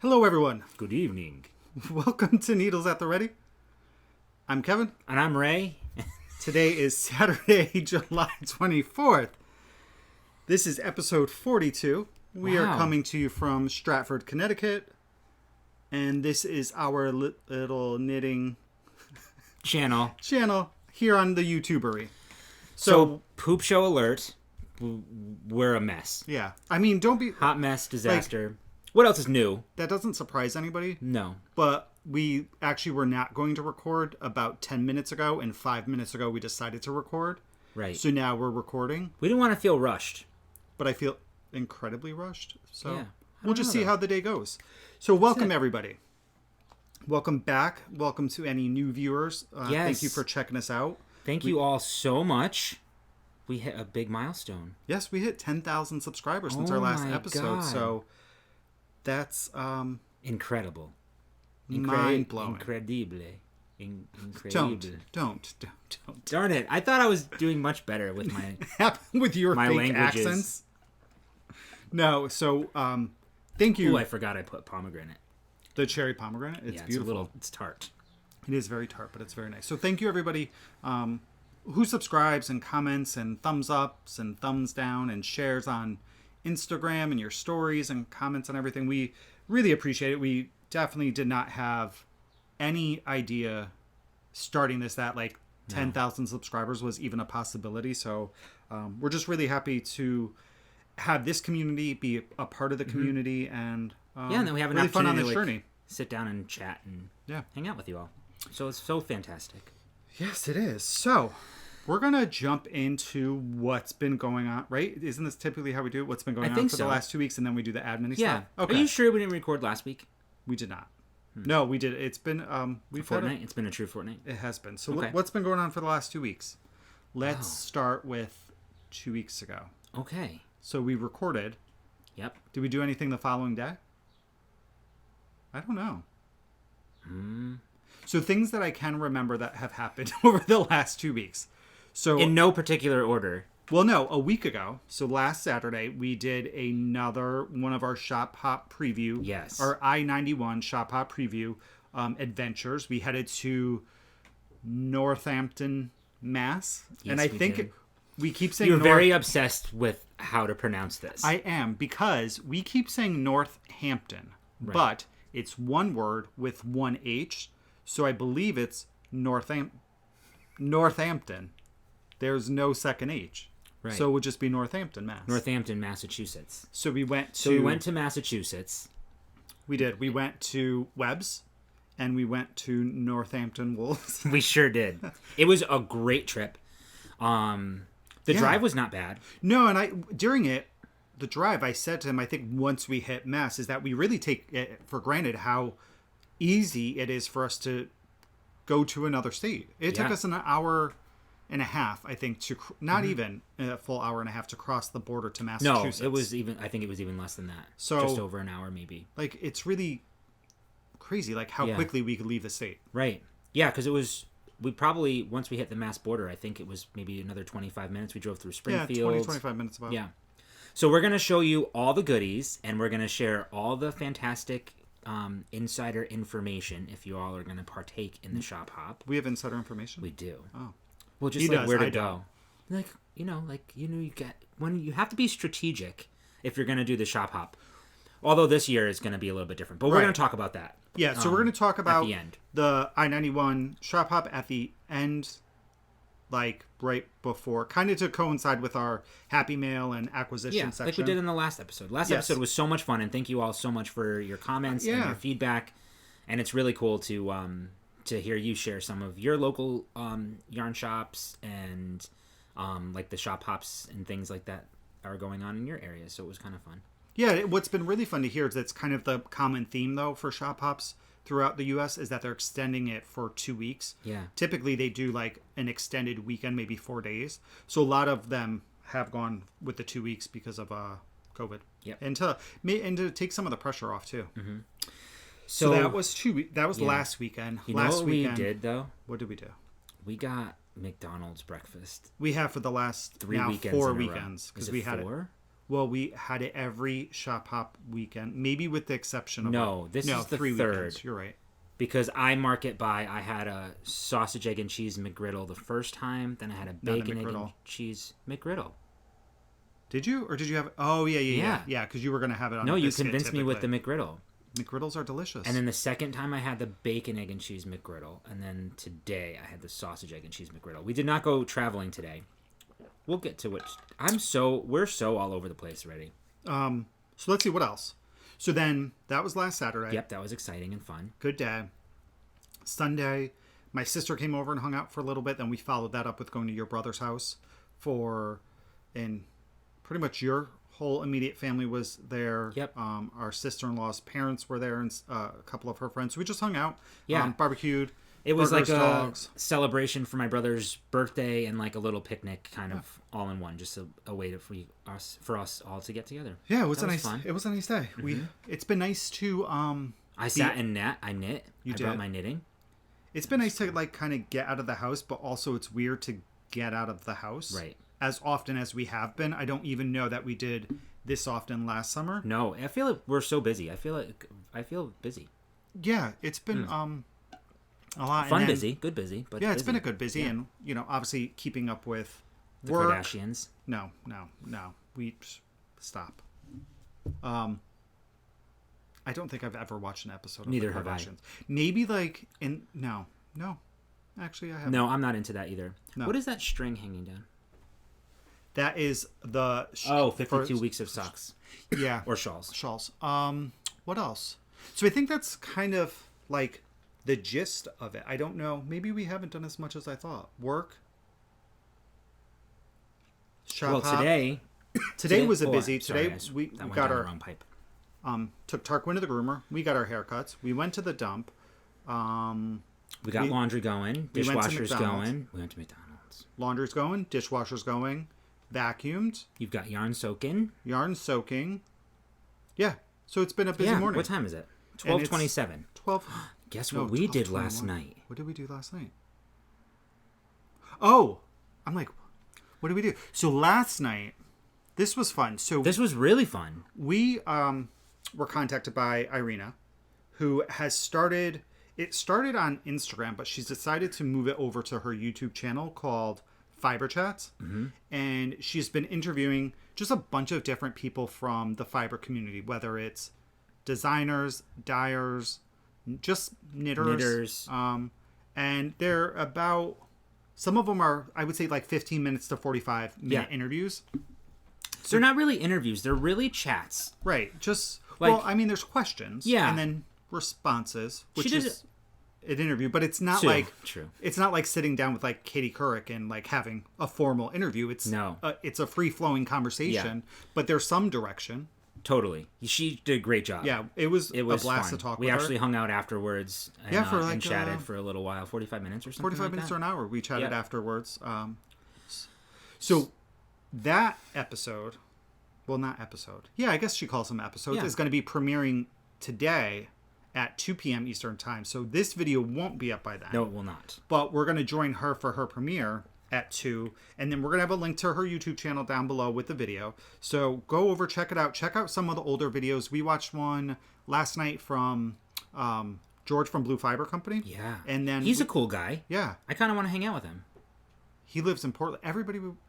Hello, everyone. Good evening. Welcome to Needles at the Ready. I'm Kevin. And I'm Ray. Today is Saturday, July 24th. This is episode 42. We are coming to you from Stratford, Connecticut. And this is our little knitting channel here on the YouTubery. So poop show alert. We're a mess. Yeah. I mean, don't be... Hot mess, disaster. What else is new? That doesn't surprise anybody. No. But we actually were not going to record about 10 minutes ago, and 5 minutes ago we decided to record. Right. So now we're recording. We didn't want to feel rushed. But I feel incredibly rushed. So yeah, we'll just see how the day goes. So welcome, everybody. Welcome back. Welcome to any new viewers. Yes. Thank you for checking us out. Thank you all so much. We hit a big milestone. Yes, we hit 10,000 subscribers since our last episode. God. So that's incredible. Mind-blowing. Incredible. Incredible. Don't. Darn it. I thought I was doing much better with my with your my fake languages. Accents. No, so thank you. Oh, I forgot I put pomegranate. The cherry pomegranate? It's beautiful. It's tart. It is very tart, but it's very nice. So thank you, everybody who subscribes and comments and thumbs ups and thumbs down and shares on Instagram and your stories and comments and everything. We really appreciate it. We definitely did not have any idea starting this that 10,000 subscribers was even a possibility. So we're just really happy to have this community be a part of the community and and then we have an really fun opportunity on this to journey. Sit down and chat and hang out with you all. So it's so fantastic. Yes, it is. So we're going to jump into what's been going on, right? Isn't this typically how we do it? What's been going on for the last 2 weeks, and then we do the admin stuff? Okay. Are you sure we didn't record last week? We did not. No, we did. It's been we've a fortnight. It's been a true fortnight. It has been. So what's been going on for the last 2 weeks? Let's start with 2 weeks ago. Okay. So we recorded. Yep. Did we do anything the following day? I don't know. So things that I can remember that have happened over the last 2 weeks. So in no particular order. Well, no, a week ago. So last Saturday, we did another one of our Shop Hop preview. Yes. Our I-91 Shop Hop preview adventures. We headed to Northampton, Mass. Yes, and I think we keep saying You're very obsessed with how to pronounce this. I am, because we keep saying Northampton. Right. But it's one word with one H. So I believe it's Northampton. There's no second H. Right. So it would just be Northampton, Mass. Northampton, Massachusetts. So we went to Massachusetts. We did. We went to Webb's and we went to Northampton Wools. We sure did. It was a great trip. The drive was not bad. No, and during the drive, I said to him, I think once we hit Mass, is that we really take it for granted how easy it is for us to go to another state. It took us an hour and a half, I think, to not even a full hour and a half to cross the border to Massachusetts. No, I think it was even less than that. So just over an hour, maybe. It's really crazy, how quickly we could leave the state. Right. Yeah, because we probably, once we hit the Mass border, I think it was maybe another 25 minutes. We drove through Springfield. 25 minutes about. Yeah. So we're going to show you all the goodies, and we're going to share all the fantastic insider information if you all are going to partake in the Shop Hop. We have insider information? We do. Oh. Well, just where to go. You get when you have to be strategic if you're going to do the Shop Hop. Although this year is going to be a little bit different, but we're going to talk about that. Yeah, so we're going to talk about at the end. The I-91 Shop Hop at the end, right before, kind of to coincide with our Happy Mail and acquisition section. Like we did in the last episode. Last episode was so much fun, and thank you all so much for your comments and your feedback. And it's really cool to hear you share some of your local yarn shops and the shop hops and things like that are going on in your area. So it was kind of fun. Yeah, what's been really fun to hear is that's kind of the common theme, though, for shop hops throughout the U.S. is that they're extending it for 2 weeks. Yeah. Typically, they do an extended weekend, maybe 4 days. So a lot of them have gone with the 2 weeks because of COVID. Yep. And to take some of the pressure off, too. Mm-hmm. So that was last weekend. You know what we did, though? What did we do? We got McDonald's breakfast. We have for the last 3 weekends 4 weekends. Because we had 4? Well, we had it every shop hop weekend, maybe with the exception of this is the 3 third. Weekends. You're right. Because I mark it by, I had a sausage, egg, and cheese McGriddle the first time. Then I had a bacon, egg, and cheese McGriddle. Did you? Or did you have... Oh, yeah. Because you were going to have it on No, a you biscuit, convinced me with the McGriddle. McGriddles are delicious. And then the second time I had the bacon, egg, and cheese McGriddle. And then today I had the sausage, egg, and cheese McGriddle. We did not go traveling today. We'll get to it. We're so all over the place already. So let's see, what else? So then, that was last Saturday. Yep, that was exciting and fun. Good day. Sunday, my sister came over and hung out for a little bit. Then we followed that up with going to your brother's house and pretty much your whole immediate family was there. Yep. Our sister-in-law's parents were there and a couple of her friends. So we just hung out. Yeah. Barbecued. It was burgers, like a dogs. celebration for my brother's birthday and like a little picnic kind of all in one. Just a way for us all to get together. Yeah, it was a nice day. Mm-hmm. It's been nice to I sat and knit. I knit. You I did. brought my knitting. It's been nice to like kind of get out of the house, but also it's weird to get out of the house. Right. As often as we have been. I don't even know that we did this often last summer. No, I feel like we're so busy. I feel busy. Yeah, it's been a lot. Fun busy, good busy, but yeah, it's busy. been a good busy, and obviously keeping up with the work. Kardashians. No, we stop. I don't think I've ever watched an episode of Neither the have I. Kardashians. Maybe like no. Actually, I haven't. No, I'm not into that either. No. What is that string hanging down? That is the 52 weeks of socks. Yeah. Or shawls. What else? So I think that's kind of like the gist of it. I don't know. Maybe we haven't done as much as I thought. Work. Shop Well, hop. Today was a busy. Today we got our wrong pipe. Took Tarquin to the groomer. We got our haircuts. We went to the dump. We got laundry going. Dishwasher's going. We went to McDonald's. Laundry's going. Dishwasher's going. Vacuumed. You've got yarn soaking. Yarn soaking. Yeah. So it's been a busy morning. What time is it? 12:27. 12. Guess what we did last night? What did we do last night? Oh, I'm like, what did we do? So last night, this was fun. So this was really fun. We were contacted by Irina, who has started. It started on Instagram, but she's decided to move it over to her YouTube channel called Fiber Chats, and she's been interviewing just a bunch of different people from the fiber community, whether it's designers, dyers, just knitters. And they're about, some of them are, I would say, like 15 minutes to 45-minute interviews. So they're not really interviews; they're really chats. Right. Just like, well, I mean, there's questions, and then responses, which is an interview, but it's not it's not like sitting down with like Katie Couric and like having a formal interview. It's it's a free flowing conversation, but there's some direction. Totally, she did a great job. Yeah, it was a blast fun. to talk. We with actually her. hung out afterwards. And, and chatted for a little while, 45 minutes or something. 45 minutes or an hour. We chatted afterwards. So that episode, well, not episode. Yeah, I guess she calls them episodes. Is going to be premiering today at 2 p.m. Eastern time. So this video won't be up by then. No, it will not. But we're going to join her for her premiere at 2. And then we're going to have a link to her YouTube channel down below with the video. So go over, check it out. Check out some of the older videos. We watched one last night from George from Blue Fiber Company. Yeah. And then he's a cool guy. Yeah. I kind of want to hang out with him. He lives in Portland.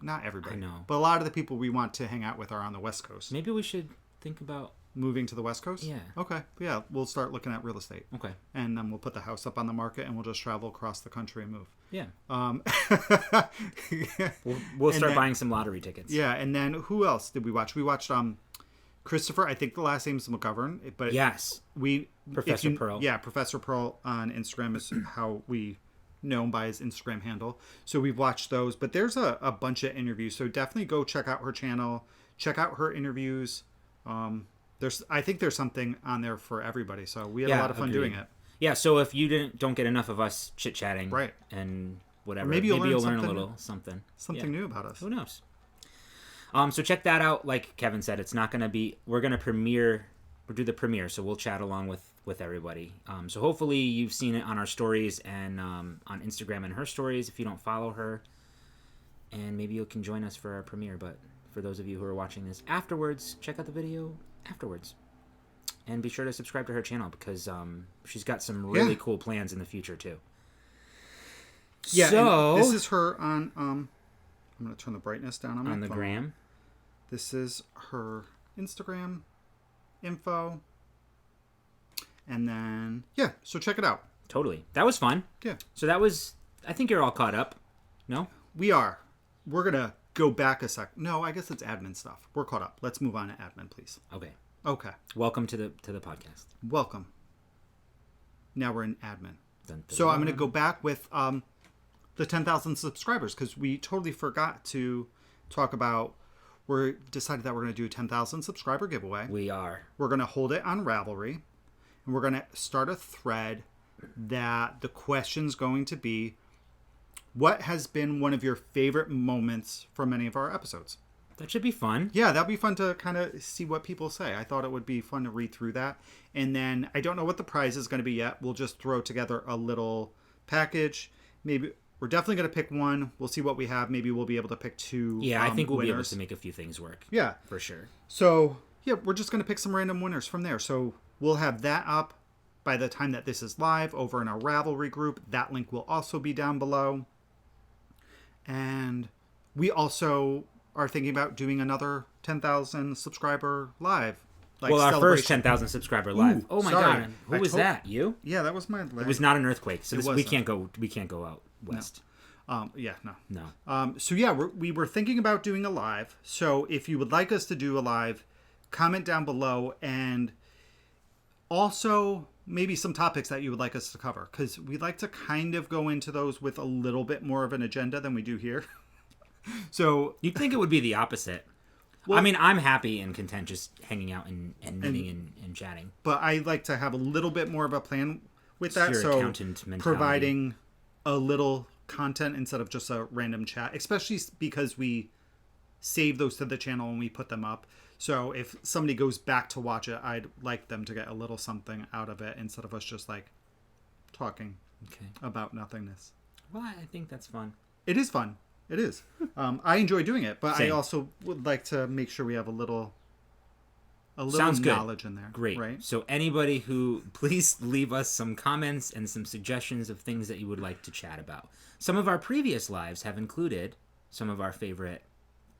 Not everybody. I know. But a lot of the people we want to hang out with are on the West Coast. Maybe we should think about moving to the West Coast? Yeah. Okay. Yeah, we'll start looking at real estate. Okay. And then we'll put the house up on the market and we'll just travel across the country and move. Yeah. Yeah. We'll start buying some lottery tickets. Yeah, and then who else did we watch? We watched Christopher, I think the last name is McGovern, but yes. Professor Pearl. Yeah, Professor Pearl on Instagram is how we know him by his Instagram handle. So we've watched those, but there's a bunch of interviews. So definitely go check out her channel, check out her interviews. I think there's something on there for everybody. So we had a lot of fun doing it. Yeah. So if you don't get enough of us chit chatting, right, and whatever, or maybe you'll learn a little something new about us. Who knows? So check that out. Like Kevin said, it's not going to be. We're going to do the premiere, so we'll chat along with everybody. So hopefully you've seen it on our stories and on Instagram and her stories if you don't follow her, and maybe you can join us for our premiere. But for those of you who are watching this afterwards, check out the video afterwards. And be sure to subscribe to her channel because she's got some really cool plans in the future, too. Yeah, so this is her on... I'm going to turn the brightness down on the phone. gram. This is her Instagram info. And then, so check it out. Totally. That was fun. Yeah. So that was... I think you're all caught up. No? We are. We're going to go back a sec. No, I guess it's admin stuff. We're caught up. Let's move on to admin, please. Okay. Welcome to the podcast. Welcome. Now we're in admin. Dun, dun, so I'm going to go back with the 10,000 subscribers because we totally forgot to talk about... We decided that we're going to do a 10,000 subscriber giveaway. We are. We're going to hold it on Ravelry. And we're going to start a thread that the question's going to be, what has been one of your favorite moments from any of our episodes? That should be fun. Yeah, that'd be fun to kind of see what people say. I thought it would be fun to read through that. And then I don't know what the prize is going to be yet. We'll just throw together a little package. Maybe we're definitely going to pick one. We'll see what we have. Maybe we'll be able to pick two. Yeah, I think we'll winners. be able to make a few things work. Yeah. For sure. So, we're just going to pick some random winners from there. So we'll have that up by the time that this is live over in our Ravelry group. That link will also be down below. And we also are thinking about doing another 10,000 subscriber live. Our first 10,000 subscriber live. Oh my God. Who was that? You? Yeah, that was my leg. It was not an earthquake. So we can't go out west. No. No. So we were thinking about doing a live. So if you would like us to do a live, comment down below, and also maybe some topics that you would like us to cover, because we like to kind of go into those with a little bit more of an agenda than we do here. So you'd think it would be the opposite. Well, I mean, I'm happy and content just hanging out and meeting and chatting. But I like to have a little bit more of a plan with that. So accountant mentality. Providing a little content instead of just a random chat, especially because we save those to the channel and we put them up. So if somebody goes back to watch it, I'd like them to get a little something out of it instead of us just like talking about nothingness. Well, I think that's fun. It is fun. It is. I enjoy doing it, but Same. I also would like to make sure we have a little Sounds knowledge good. in there. Great. Right? So anybody who, please leave us some comments and some suggestions of things that you would like to chat about. Some of our previous lives have included some of our favorite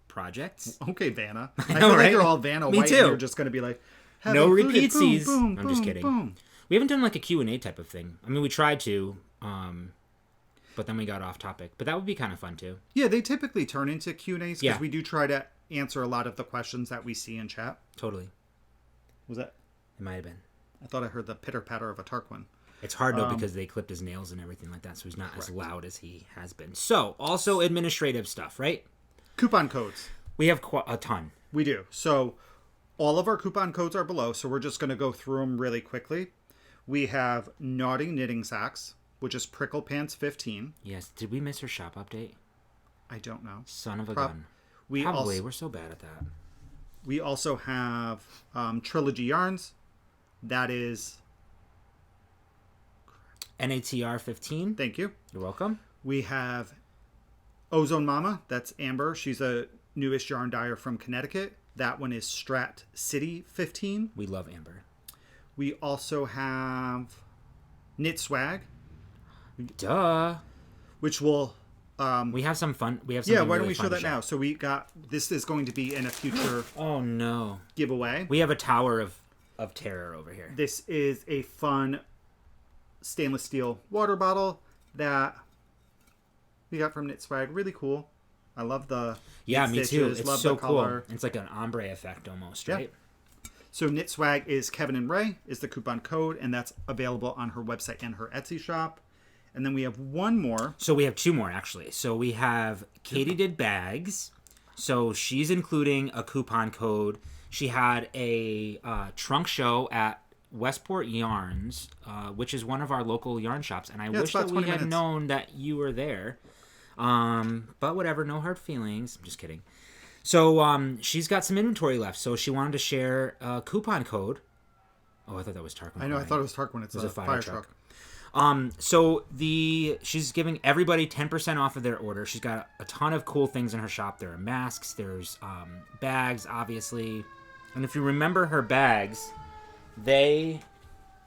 projects. Okay, Vanna. I know, feel right? like you're all Vanna Me White too. and you're just going to be like, no repeatsies. Boom, boom, I'm just boom, kidding. Boom. We haven't done like a Q&A type of thing. I mean, we tried to, but then we got off topic. But that would be kind of fun too. Yeah, they typically turn into Q&As because we do try to answer a lot of the questions that we see in chat. Totally. Was that? It might have been. I thought I heard the pitter-patter of a Tarquin. It's hard, though, because they clipped his nails and everything like that, so he's not as loud as he has been. So, also administrative stuff, right? Coupon codes. We have a ton. We do. So, all of our coupon codes are below, so we're just going to go through them really quickly. We have Naughty Knitting Sacks, which is Prickle Pants 15. Yes. Did we miss her shop update? I don't know. Son of a gun. Probably. We're so bad at that. We also have Trilogy Yarns. That is... NATR 15. Thank you. You're welcome. We have Ozone Mama. That's Amber. She's a newish yarn dyer from Connecticut. That one is Strat City 15. We love Amber. We also have Knit Swag. Duh. Which will... we have some fun. We have why don't we show that now? So we got... This is going to be in a future... Oh, no. Giveaway. We have a tower of terror over here. This is a fun stainless steel water bottle that we got from Knit Swag. Really cool. I love the me too. It's love so the color. Cool. It's like an ombre effect almost, right? So Knit Swag is Kevin and Ray is the coupon code, and that's available on her website and her Etsy shop. And then we have one more. So we have two more, actually. So we have Katie Did Bags. So she's including a coupon code. She had a trunk show at Westport Yarns, which is one of our local yarn shops. And I wish that we had known that you were there. But whatever, no hard feelings. I'm just kidding. So she's got some inventory left. So she wanted to share a coupon code Oh, I thought that was Tarquin. I know. I thought it was Tarquin. It's a fire truck. So she's giving everybody 10% off of their order. She's got a ton of cool things in her shop. There are masks. There's bags, obviously. And if you remember her bags,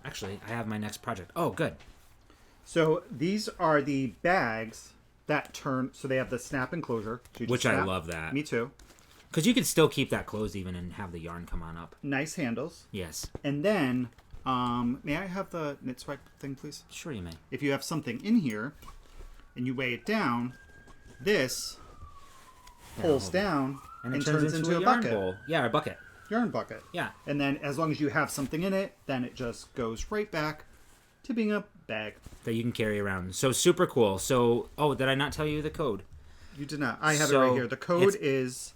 Actually, I have my next project. Oh, good. So these are the bags that turn... So they have the snap enclosure. Which I love that. Me too. Because you can still keep that closed even and have the yarn come on up. Nice handles. Yes. And then, may I have the knit swipe thing, please? Sure you may. If you have something in here and you weigh it down, this pulls down and turns into a yarn bucket. bowl. Yeah, a bucket. Yarn bucket. Yeah. And then as long as you have something in it, then it just goes right back to being a bag. That you can carry around. So super cool. So, did I not tell you the code? You did not. I have it right here. The code is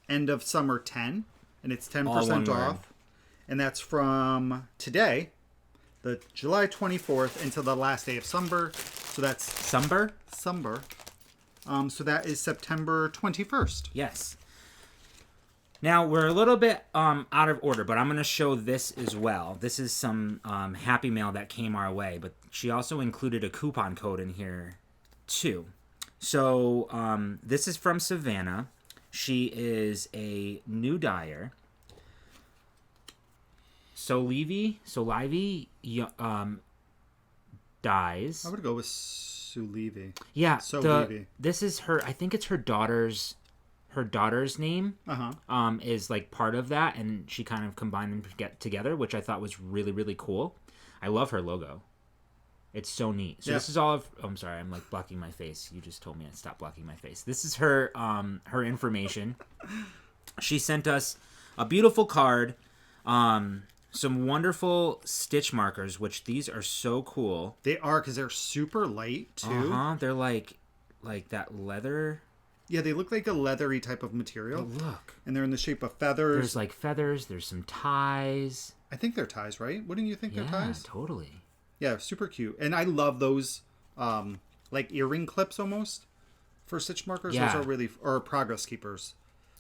end of summer 10, and it's 10% off. And that's from today, the July 24th, until the last day of Sumber. So that's... Sumber? Sumber. So that is September 21st. Yes. Now, we're a little bit out of order, but I'm going to show this as well. This is some Happy Mail that came our way, but she also included a coupon code in here, too. So, this is from Savannah. She is a new dyer. Sophie dyes. I would go with Sulivi. Yeah. Sophie. This is her, I think it's her daughter's name. Is like part of that, and she kind of combined them together, which I thought was really, really cool. I love her logo. It's so neat. So This is all of... Oh, I'm sorry. I'm like blocking my face. You just told me to stop blocking my face. This is her information. She sent us a beautiful card, some wonderful stitch markers, which these are so cool. They are, because they're super light, too. They're like that leather... Yeah, they look like a leathery type of material. Oh, look. And they're in the shape of feathers. There's like feathers. There's some ties. I think they're ties, right? Wouldn't you think they're ties? Yeah, totally. Yeah, super cute. And I love those like earring clips almost for stitch markers. Yeah. Those are really... Or progress keepers.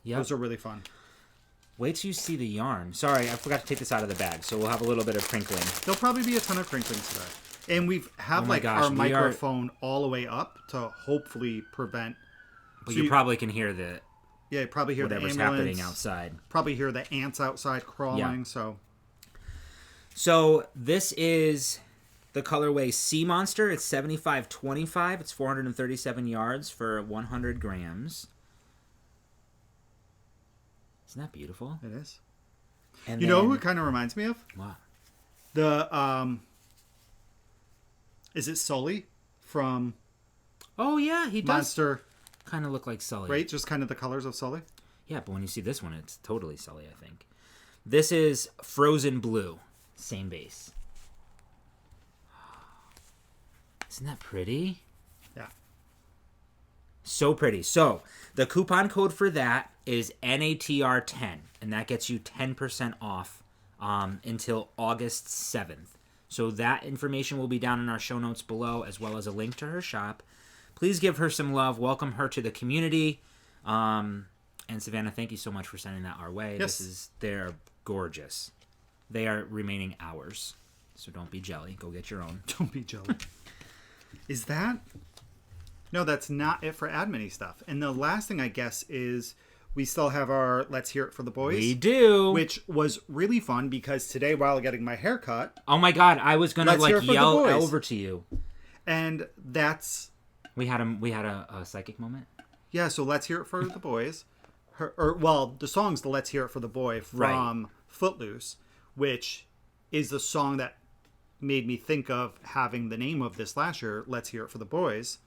Yep. Those are really fun. Wait till you see the yarn. Sorry, I forgot to take this out of the bag, so we'll have a little bit of crinkling. There'll probably be a ton of crinklings today. And we have our microphone all the way up to hopefully prevent... But you probably can hear the... Yeah, you probably hear whatever's the ambulance, happening outside. Probably hear the ants outside crawling, So this is the colorway Sea Monster. It's 7525. It's 437 yards for 100 grams. Isn't that beautiful? It is. And you know who it kind of reminds me of? What? The, is it Sully from... Oh, yeah, he does. Monster. Kind of look like Sully. Right? Just kind of the colors of Sully? Yeah, but when you see this one, it's totally Sully, I think. This is Frozen Blue. Same base. Isn't that pretty? Yeah. So pretty. So, the coupon code for that is NATR10, and that gets you 10% off until August 7th. So that information will be down in our show notes below, as well as a link to her shop. Please give her some love. Welcome her to the community. And Savannah, thank you so much for sending that our way. Yes. They're gorgeous. They are remaining ours. So don't be jelly. Go get your own. Don't be jelly. Is that... No, that's not it for admin-y stuff. And the last thing, I guess, is we still have our Let's Hear It for the Boys. We do. Which was really fun because today, while getting my hair cut... Oh my God, I was going to yell over to you. And that's... We had a psychic moment? Yeah, so Let's Hear It for the Boys. The song's the Let's Hear It for the Boy from Footloose, which is the song that made me think of having the name of this last year, Let's Hear It for the Boys.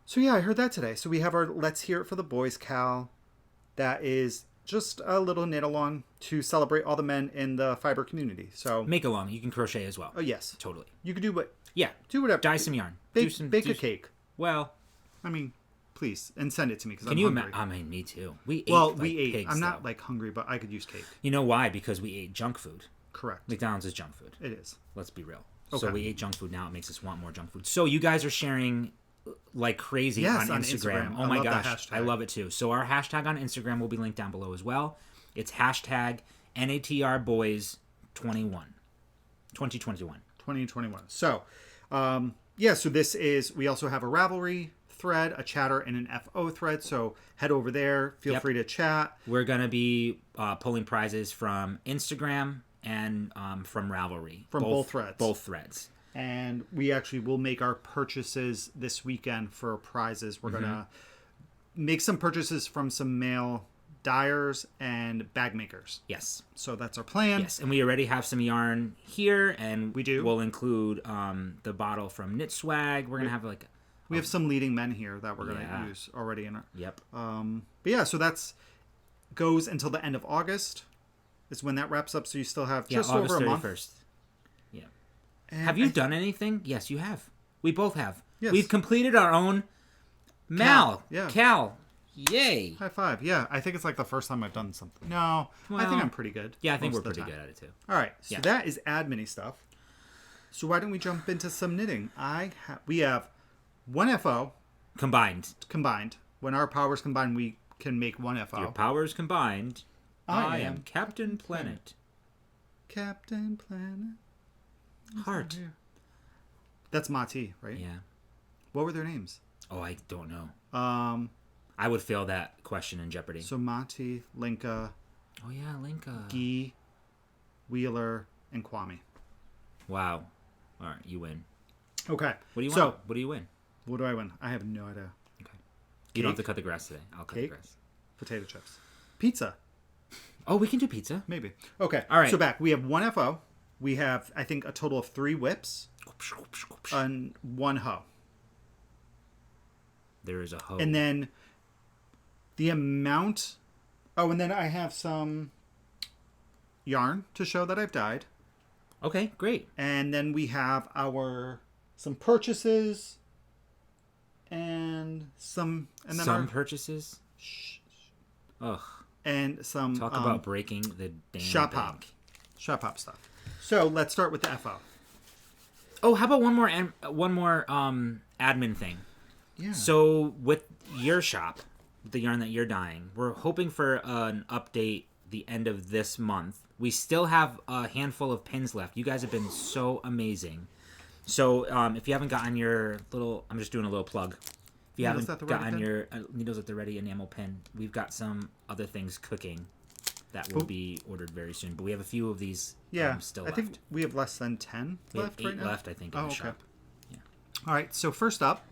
So yeah, I heard that today. So we have our Let's Hear It for the Boys Cal. That is just a little knit along to celebrate all the men in the fiber community. So make along. You can crochet as well. Oh yes, totally. You can do what? Yeah, do whatever. Dye some yarn. Bake a cake. Well, I mean, please, and send it to me because I'm hungry. I mean, me too. We ate. Pigs, I'm not hungry, but I could use cake. You know why? Because we ate junk food. Correct. McDonald's is junk food. It is. Let's be real. Okay. So we ate junk food. Now it makes us want more junk food. So you guys are sharing like crazy on Instagram. Oh my gosh, I love it too. So our hashtag on Instagram will be linked down below as well. It's hashtag NATR Boys 2021. 2021. So, so this is, we also have a Ravelry thread, a chatter, and an FO thread. So head over there. Feel free to chat. We're going to be pulling prizes from Instagram and from Ravelry. From both threads. Both threads. And we actually will make our purchases this weekend for prizes. We're going to make some purchases from some male dyers and bag makers. Yes. So that's our plan. Yes, and we already have some yarn here, and we do. We'll include the bottle from Knit Swag. We're going to have like... We have some leading men here that we're going to use already in our... Yep. But yeah, so that's goes until the end of August is when that wraps up. So you still have just August over a 31st. month. Yeah. And have you done anything? Yes, you have. We both have. Yes. We've completed our own Cal. Yay. High five. Yeah, I think it's like the first time I've done something. No, I think I'm pretty good. Yeah, I think we're pretty good at it too. All right, so that is admin-y stuff. So why don't we jump into some knitting? We have one FO. Combined. When our powers combine, we can make one FO. Your powers combined. I am Captain Planet. Captain Planet. Heart. That's Mati, right? Yeah. What were their names? Oh, I don't know. I would fail that question in Jeopardy. So Mati, Linka. Oh yeah, Linka. Guy, Wheeler, and Kwame. Wow. All right, you win. Okay. What do you want? What do you win? What do I win? I have no idea. Okay. You don't have to cut the grass today. I'll cut the grass. Potato chips. Pizza. Oh, we can do pizza. Maybe. Okay. All right. So back. We have one FO. We have, I think, a total of 3 whips and 1 hoe. There is a hoe. And then the amount... Oh, and then I have some yarn to show that I've dyed. Okay, great. And then we have some purchases and some... And then purchases? Ugh. And some... Talk about breaking the damn shop bank. Shop hop stuff. So let's start with the FO. Oh, how about one more admin thing? Yeah. So with your shop, the yarn that you're dyeing, we're hoping for an update the end of this month. We still have a handful of pins left. You guys have been so amazing. So if you haven't gotten your little... I'm just doing a little plug. If you haven't gotten your Needles at the Ready enamel pin, we've got some other things cooking that will be ordered very soon. But we have a few of these still left. I think we have less than 10 left right now. 8 left, I think, in the shop. Yeah. All right, so first up,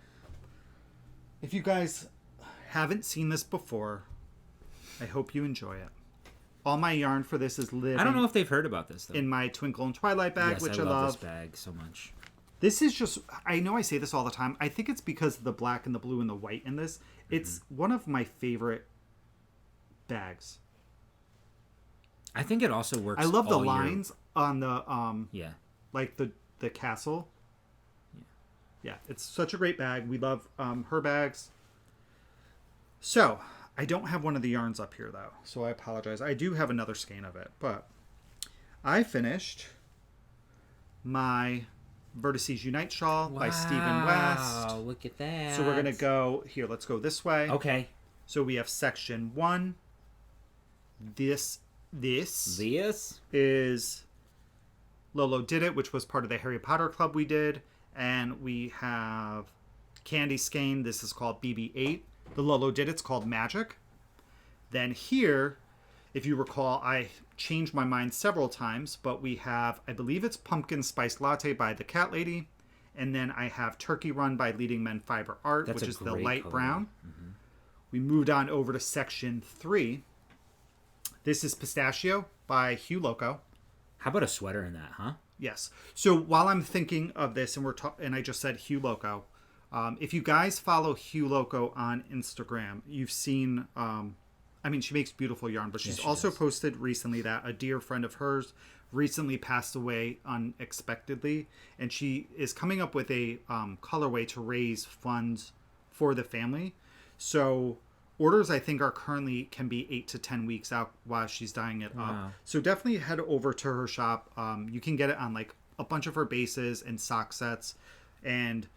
if you guys haven't seen this before, I hope you enjoy it. All my yarn for this is living... I don't know if they've heard about this, though. ...in my Twinkle and Twilight bag, which I love. This bag so much. This is just... I know I say this all the time. I think it's because of the black and the blue and the white in this. It's one of my favorite bags. I think it also works. I love the lines on the like the castle. Yeah, it's such a great bag. We love her bags. So I don't have one of the yarns up here though, so I apologize. I do have another skein of it, but I finished my Vertices Unite shawl by Stephen West. Wow, look at that. So we're gonna go here. Let's go this way. Okay. So we have section 1. This is Lolo Did It, which was part of the Harry Potter Club we did. And we have Candy Skein. This is called BB-8. The Lolo Did It's called Magic. Then here, if you recall, I changed my mind several times, but we have, I believe it's Pumpkin Spice Latte by the Cat Lady. And then I have Turkey Run by Leading Men Fiber Art, which is the light brown. Mm-hmm. We moved on over to section 3. This is Pistachio by Hugh Loco. How about a sweater in that, huh? Yes. So while I'm thinking of this, and I just said Hugh Loco, if you guys follow Hugh Loco on Instagram, you've seen. She makes beautiful yarn, but she's also posted recently that a dear friend of hers recently passed away unexpectedly, and she is coming up with a colorway to raise funds for the family. So orders, I think, can be 8 to 10 weeks out while she's dyeing it up. So definitely head over to her shop. You can get it on like a bunch of her bases and sock sets, and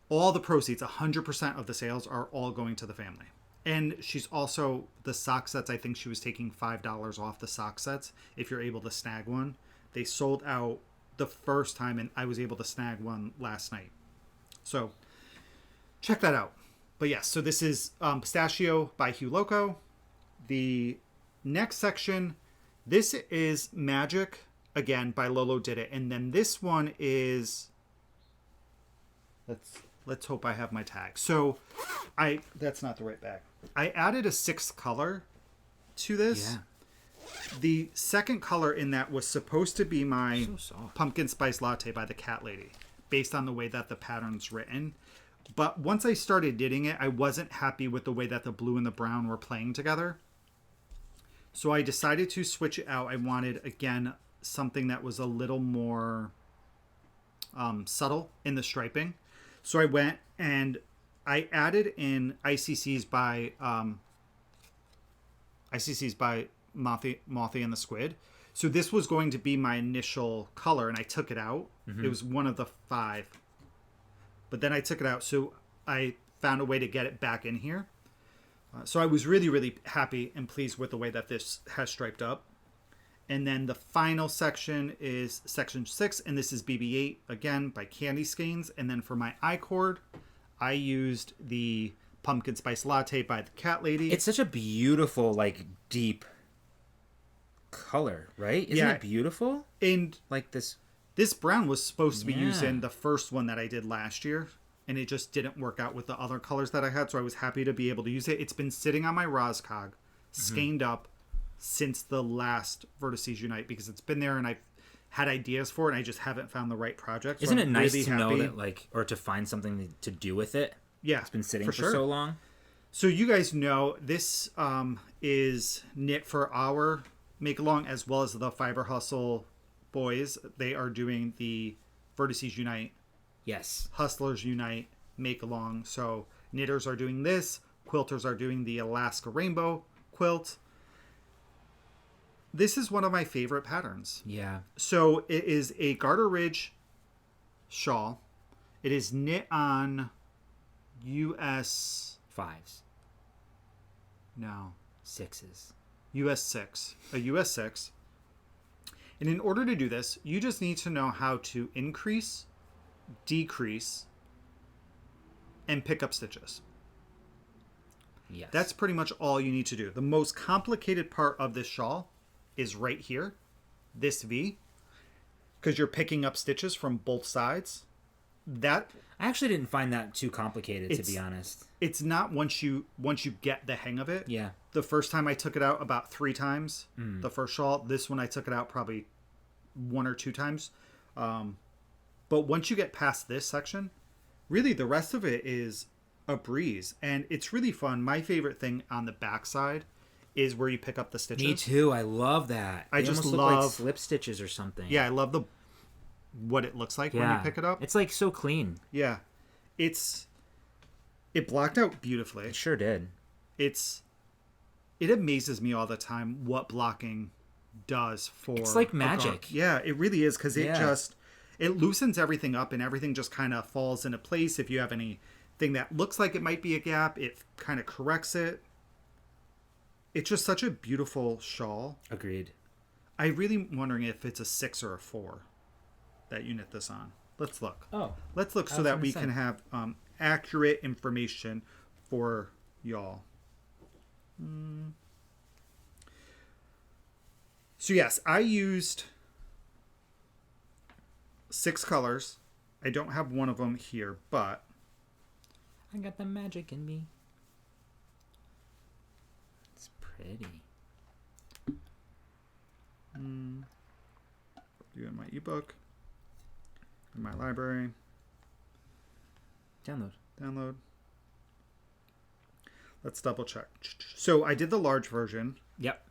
all the proceeds, 100% of the sales, are all going to the family. And she's also, the sock sets, I think she was taking $5 off the sock sets if you're able to snag one. They sold out the first time, and I was able to snag one last night. So check that out. But yes, so this is Pistachio by Hugh Loco. The next section, this is Magic, again, by Lolo Did It. And then this one is... Let's hope I have my tag. So that's not the right bag. I added a 6th color to this. Yeah. The second color in that was supposed to be my pumpkin spice latte by the Cat Lady, based on the way that the pattern's written. But once I started knitting it, I wasn't happy with the way that the blue and the brown were playing together. So I decided to switch it out. I wanted, again, something that was a little more subtle in the striping. So I went and I added in ICCs by Mothy and the Squid. So this was going to be my initial color, and I took it out. Mm-hmm. It was one of the 5. But then I took it out, so I found a way to get it back in here. So I was really, really happy and pleased with the way that this has striped up. And then the final section is section 6, and this is BB-8, again, by Candy Skeins. And then for my I-cord, I used the Pumpkin Spice Latte by the Cat Lady. It's such a beautiful, like, deep color, right? Isn't it beautiful? And like this brown was supposed to be used in the first one that I did last year, and it just didn't work out with the other colors that I had, so I was happy to be able to use it. It's been sitting on my Roscog, skeined up, since the last Vertices Unite, because it's been there and I've had ideas for it, and I just haven't found the right project. So Isn't it nice to know that, like, or to find something to do with it? Yeah, it's been sitting for so long. So you guys know this is knit for our make along, as well as the Fiber Hustle boys. They are doing the Vertices Unite. Yes. Hustlers Unite make along. So knitters are doing this. Quilters are doing the Alaska Rainbow quilt. This is one of my favorite patterns. Yeah. So it is a Garter Ridge shawl. It is knit on US 5s. No. 6s. US 6. A US 6. And in order to do this, you just need to know how to increase, decrease, and pick up stitches. Yes. That's pretty much all you need to do. The most complicated part of this shawl is right here, this V, because you're picking up stitches from both sides. That I actually didn't find that too complicated, to be honest. It's not once you get the hang of it. Yeah. The first time I took it out about 3 times, the first shawl. This one I took it out probably 1 or 2 times. But once you get past this section, really the rest of it is a breeze, and it's really fun. My favorite thing on the back side is where you pick up the stitches. Me too. I love that. I just love, look like slip stitches or something. Yeah, I love what it looks like when you pick it up. It's like so clean. Yeah. It blocked out beautifully. It sure did. It amazes me all the time what blocking does for... It's like magic. Yeah, it really is, because it loosens everything up, and everything just kind of falls into place. If you have anything that looks like it might be a gap, it kind of corrects it. It's just such a beautiful shawl. Agreed. I'm really wondering if it's a 6 or a 4 that you knit this on. Let's look. Let's look so that we can have accurate information for y'all. So yes, I used 6 colors. I don't have one of them here, but I got the magic in me. It's pretty. Do in my ebook, in my library. Download. Let's double check. So I did the large version. Yep.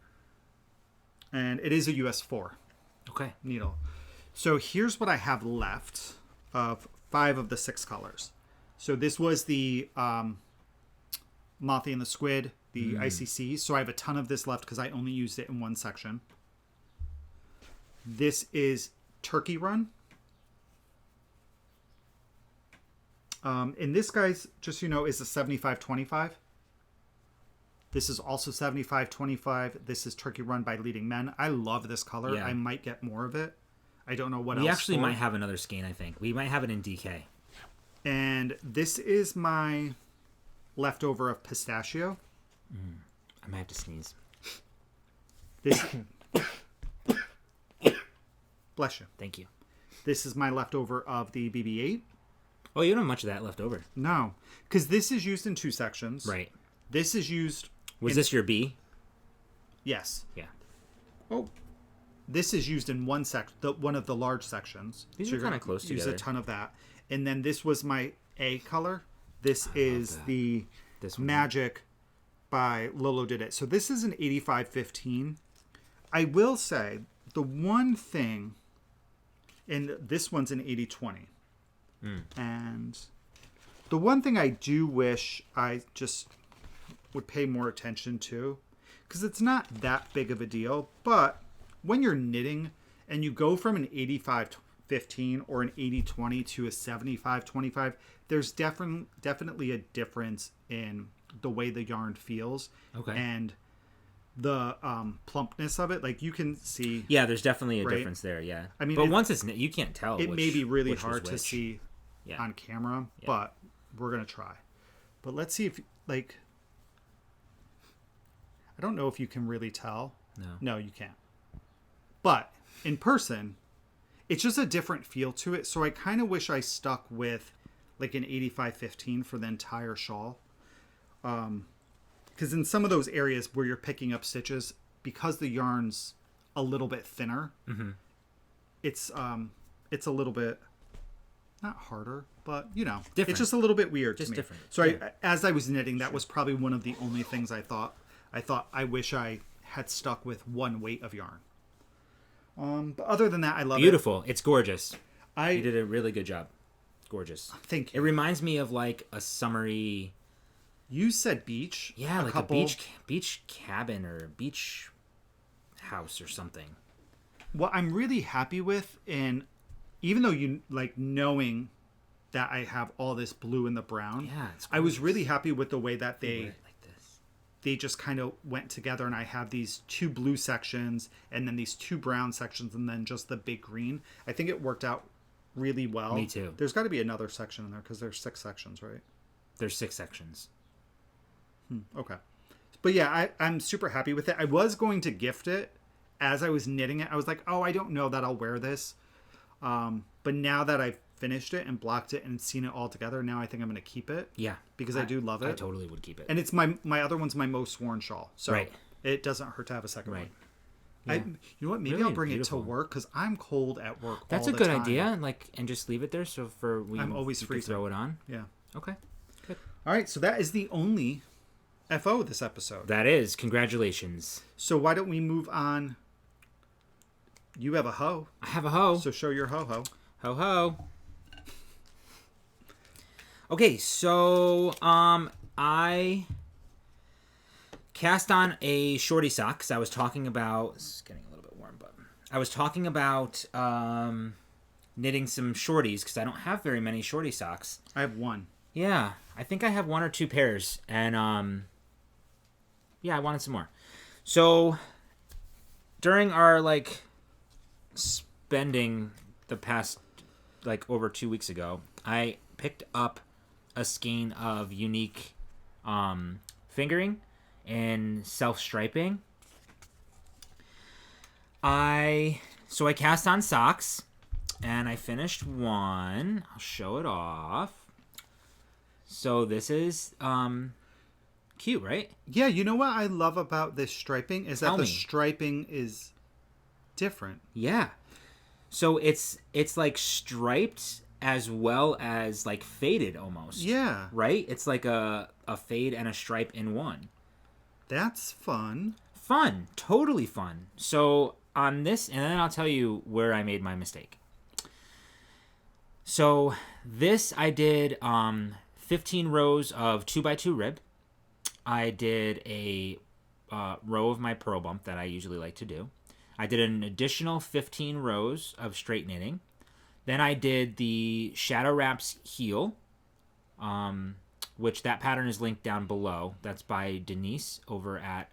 And it is a US 4. Okay. Needle. So here's what I have left of 5 of the 6 colors. So this was the Mothy and the Squid, the ICC. So I have a ton of this left because I only used it in one section. This is Turkey Run. And this, guys, just so you know, is a 75-25. This is also 75-25. This is Turkey Run by Leading Men. I love this color. Yeah. I might get more of it. I don't know what else. We actually might have another skein, I think. We might have it in DK. And this is my leftover of pistachio. I might have to sneeze. This. Bless you. Thank you. This is my leftover of the BB-8. Oh, you don't have much of that left over. No, because this is used in 2 sections. Right. This is used... Was this your B? Yes. Yeah. Oh. This is used in one of the large sections. These are kind of close together. Use a ton of that. And then this was my A color. This is the Magic by Lolo Did It. So this is an 85-15. I will say, the one thing... And this one's an 80-20. And the one thing I do wish I just would pay more attention to, because it's not that big of a deal, but when you're knitting and you go from an 85-15 or an 80-20 to a 75-25, there's definitely a difference in the way the yarn feels. Okay. And the plumpness of it, like you can see. Yeah, there's definitely a difference there. Yeah, I mean, but once it's knit, you can't tell. It may be really hard to see yeah. on camera, but we're gonna try. But let's see if I don't know if you can really tell. No, you can't. But in person, it's just a different feel to it. So I kind of wish I stuck with like an 85-15 for the entire shawl. Because in some of those areas where you're picking up stitches, because the yarn's a little bit thinner, it's a little bit not harder, but different. It's just a little bit weird to me. Different. So as I was knitting, that was probably one of the only things I thought I wish I had stuck with one weight of yarn. But other than that, I love it. Beautiful. It's gorgeous. You did a really good job. Gorgeous. Thank you. It reminds me of like a summery. You said beach. Yeah, like a beach cabin or beach house or something. What I'm really happy with, and even though you like knowing that I have all this blue and the brown, I was really happy with the way that they just kind of went together, and I have these 2 blue sections and then these 2 brown sections and then just the big green. I think it worked out really well. Me too. There's got to be another section in there because there's 6 sections, right? There's 6 sections. Okay. But yeah, I'm super happy with it. I was going to gift it as I was knitting it. I was like, oh, I don't know that I'll wear this. But now that I've finished it and blocked it and seen it all together, now I think I'm going to keep it. Yeah. Because I do love it. I totally would keep it. And it's my other one's my most worn shawl. So it doesn't hurt to have a second one. Yeah. You know what? Maybe I'll bring it to work because I'm cold at work. That's a good idea. And just leave it there so I'm always free to throw it on. Yeah. Okay. Good. All right. So that is the only FO this episode. That is. Congratulations. So why don't we move on? You have a hoe. I have a hoe. So show your ho-ho. Ho-ho. Okay, so I cast on a shorty sock because I was talking about... It's getting a little bit warm, but... I was talking about knitting some shorties because I don't have very many shorty socks. I have 1. Yeah, I think I have 1 or 2 pairs, and yeah, I wanted some more. So during our spending the past over 2 weeks ago, I picked up a skein of unique fingering and self-striping. So I cast on socks, and I finished 1. I'll show it off. So this is cute, right? Yeah, you know what I love about this striping is that the striping is different. Yeah. So it's like striped as well as faded almost. Yeah. Right? It's like a fade and a stripe in one. That's fun. Fun. Totally fun. So on this, and then I'll tell you where I made my mistake. So this I did 15 rows of 2x2 rib. I did a row of my purl bump that I usually like to do. I did an additional 15 rows of straight knitting. Then I did the Shadow Wraps heel, which that pattern is linked down below. That's by Denise over at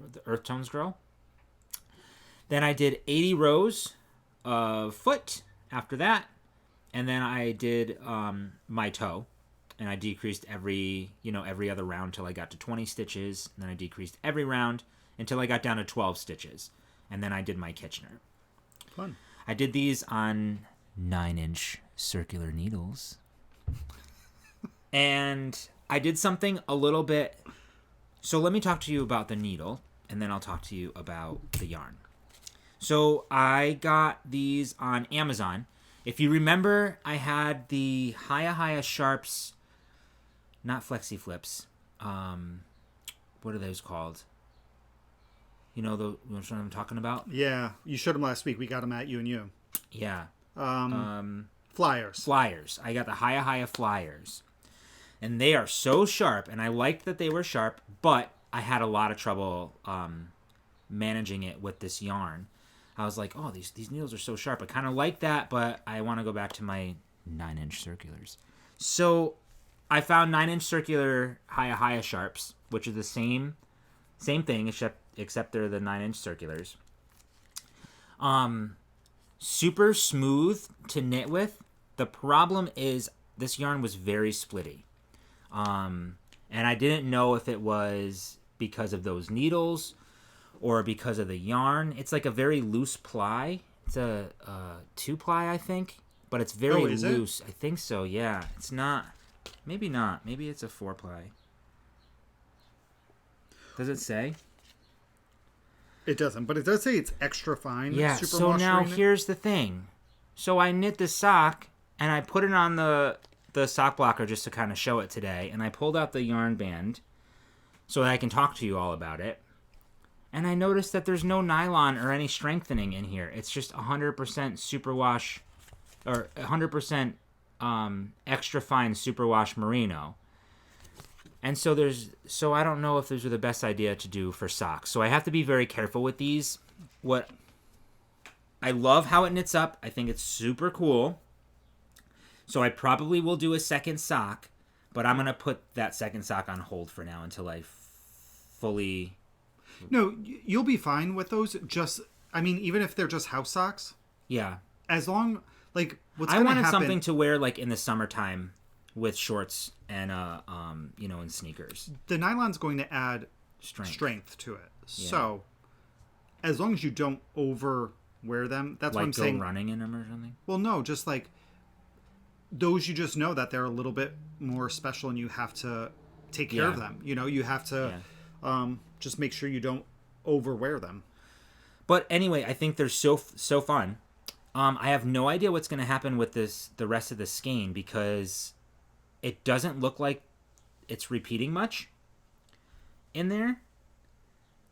the Earth Tones Girl. Then I did 80 rows foot after that, and then I did my toe, and I decreased every other round till I got to 20 stitches, and then I decreased every round until I got down to 12 stitches, and then I did my Kitchener. Fun. I did these on 9-inch circular needles. And I did something a little bit... So let me talk to you about the needle, and then I'll talk to you about the yarn. So I got these on Amazon. If you remember, I had the Hiya Sharps, not Flexi Flips. What are those called? You know what I'm talking about? Yeah, you showed them last week. We got them at U&U. Yeah. Flyers. I got the Hiya Flyers. And they are so sharp, and I liked that they were sharp, but I had a lot of trouble managing it with this yarn. I was like, oh, these needles are so sharp. I kind of like that, but I want to go back to my 9-inch circulars. So I found 9-inch circular Hiya Sharps, which are the same thing, except they're the 9-inch circulars. Super smooth to knit with. The problem is this yarn was very splitty. And I didn't know if it was because of those needles or because of the yarn. It's like a very loose ply. It's a 2-ply, I think, but it's very loose. I think so, yeah. It's not. Maybe not. Maybe it's a 4-ply. Does it say? It doesn't, but it does say it's extra fine. Yeah, so now here's the thing. So I knit the sock, and I put it on the sock blocker just to kind of show it today, and I pulled out the yarn band so that I can talk to you all about it. And I noticed that there's no nylon or any strengthening in here. It's just 100% superwash, or 100% extra fine superwash merino. And so I don't know if those are the best idea to do for socks. So I have to be very careful with these. I love how it knits up. I think it's super cool. So I probably will do a second sock, but I'm going to put that second sock on hold for now until I fully... No, you'll be fine with those. Even if they're just house socks. Yeah. As long, what's going to happen... I wanted something to wear, in the summertime with shorts and, and sneakers. The nylon's going to add strength to it. Yeah. So, as long as you don't overwear them, that's what I'm saying. Go running in them or something? Well, no, just those you just know that they're a little bit more special and you have to take care of them. You have to just make sure you don't overwear them. But anyway, I think they're so fun. I have no idea what's going to happen with the rest of the skein because it doesn't look like it's repeating much in there.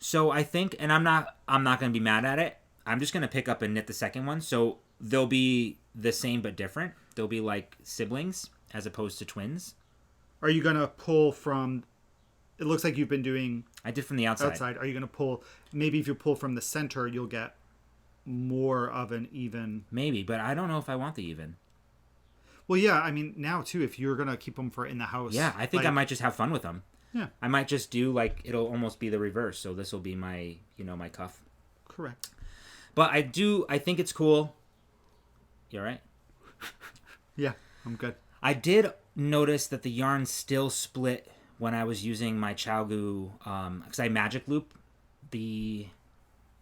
So I think, and I'm not going to be mad at it. I'm just going to pick up and knit the second one. So they'll be the same but different. They'll be like siblings as opposed to twins. Are you going to pull from... It looks like you've been doing... I did from the outside. Are you going to pull... Maybe if you pull from the center, you'll get more of an even... Maybe, but I don't know if I want the even. Well, yeah, now, too, if you're going to keep them for in the house... Yeah, I think I might just have fun with them. Yeah. I might just do, it'll almost be the reverse. So this will be my, my cuff. Correct. But I think it's cool. You all right? Yeah, I'm good. I did notice that the yarn still split when I was using my Chalgu, because I magic loop the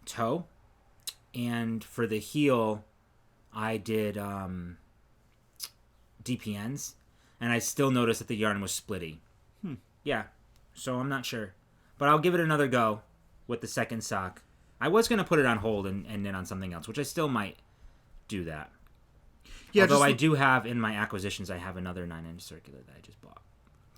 toe, and for the heel, I did DPNs, and I still noticed that the yarn was splitty. Yeah, so I'm not sure, but I'll give it another go with the second sock. I was going to put it on hold and knit on something else, which I still might do that. Yeah, although I do have in my acquisitions, I have another 9-inch circular that I just bought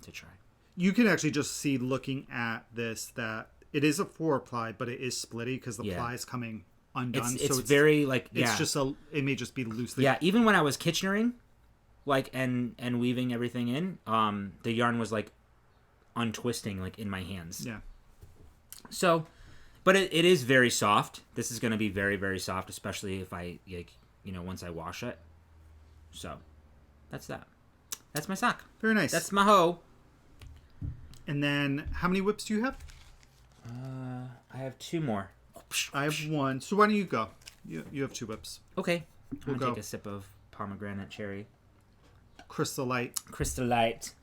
to try. You can actually just see looking at this that it is a 4-ply, but it is splitty because the ply is coming undone. It's very it's just it may just be loosely. Yeah, even when I was Kitchenering, and weaving everything in, the yarn was untwisting in my hands. Yeah. So, but it is very soft. This is going to be very, very soft, especially if I once I wash it. So, that's that. That's my sock. Very nice. That's my hoe. And then, how many whips do you have? I have 2 more. I have 1. So why don't you go? You have 2 whips. Okay. I'm We'll gonna go. take a sip of pomegranate cherry. Crystal Light. Crystal Light.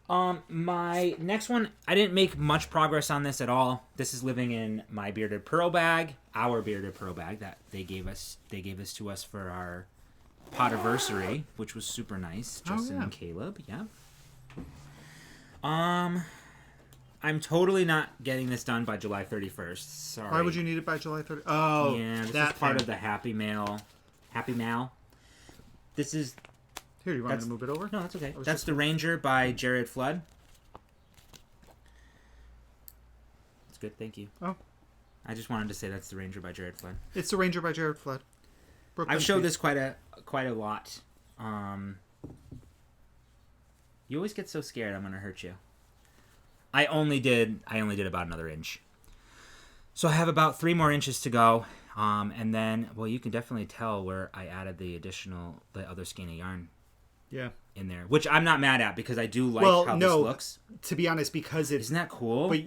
My next one, I didn't make much progress on this at all. This is living in my bearded pearl bag, our bearded pearl bag that they gave us. They gave this to us for our podiversary, which was super nice. Justin and Caleb, yeah. I'm totally not getting this done by July 31st. Sorry. Why would you need it by July 30th? Oh, yeah, this that is part of the Happy Mail. Happy Mail. This is... Here, do you want me to move it over? No, that's okay. That's The Ranger by Jared Flood. It's good, thank you. Oh. I just wanted to say that's The Ranger by Jared Flood. It's The Ranger by Jared Flood. Brooklyn I've showed Tweed. this quite a lot. You always get so scared I'm gonna hurt you. I only did about another inch. So I have about 3 more inches to go. And then, well, you can definitely tell where I added the other skein of yarn. Yeah. In there, which I'm not mad at because I do like how this looks. To be honest, because it's... Isn't that cool? But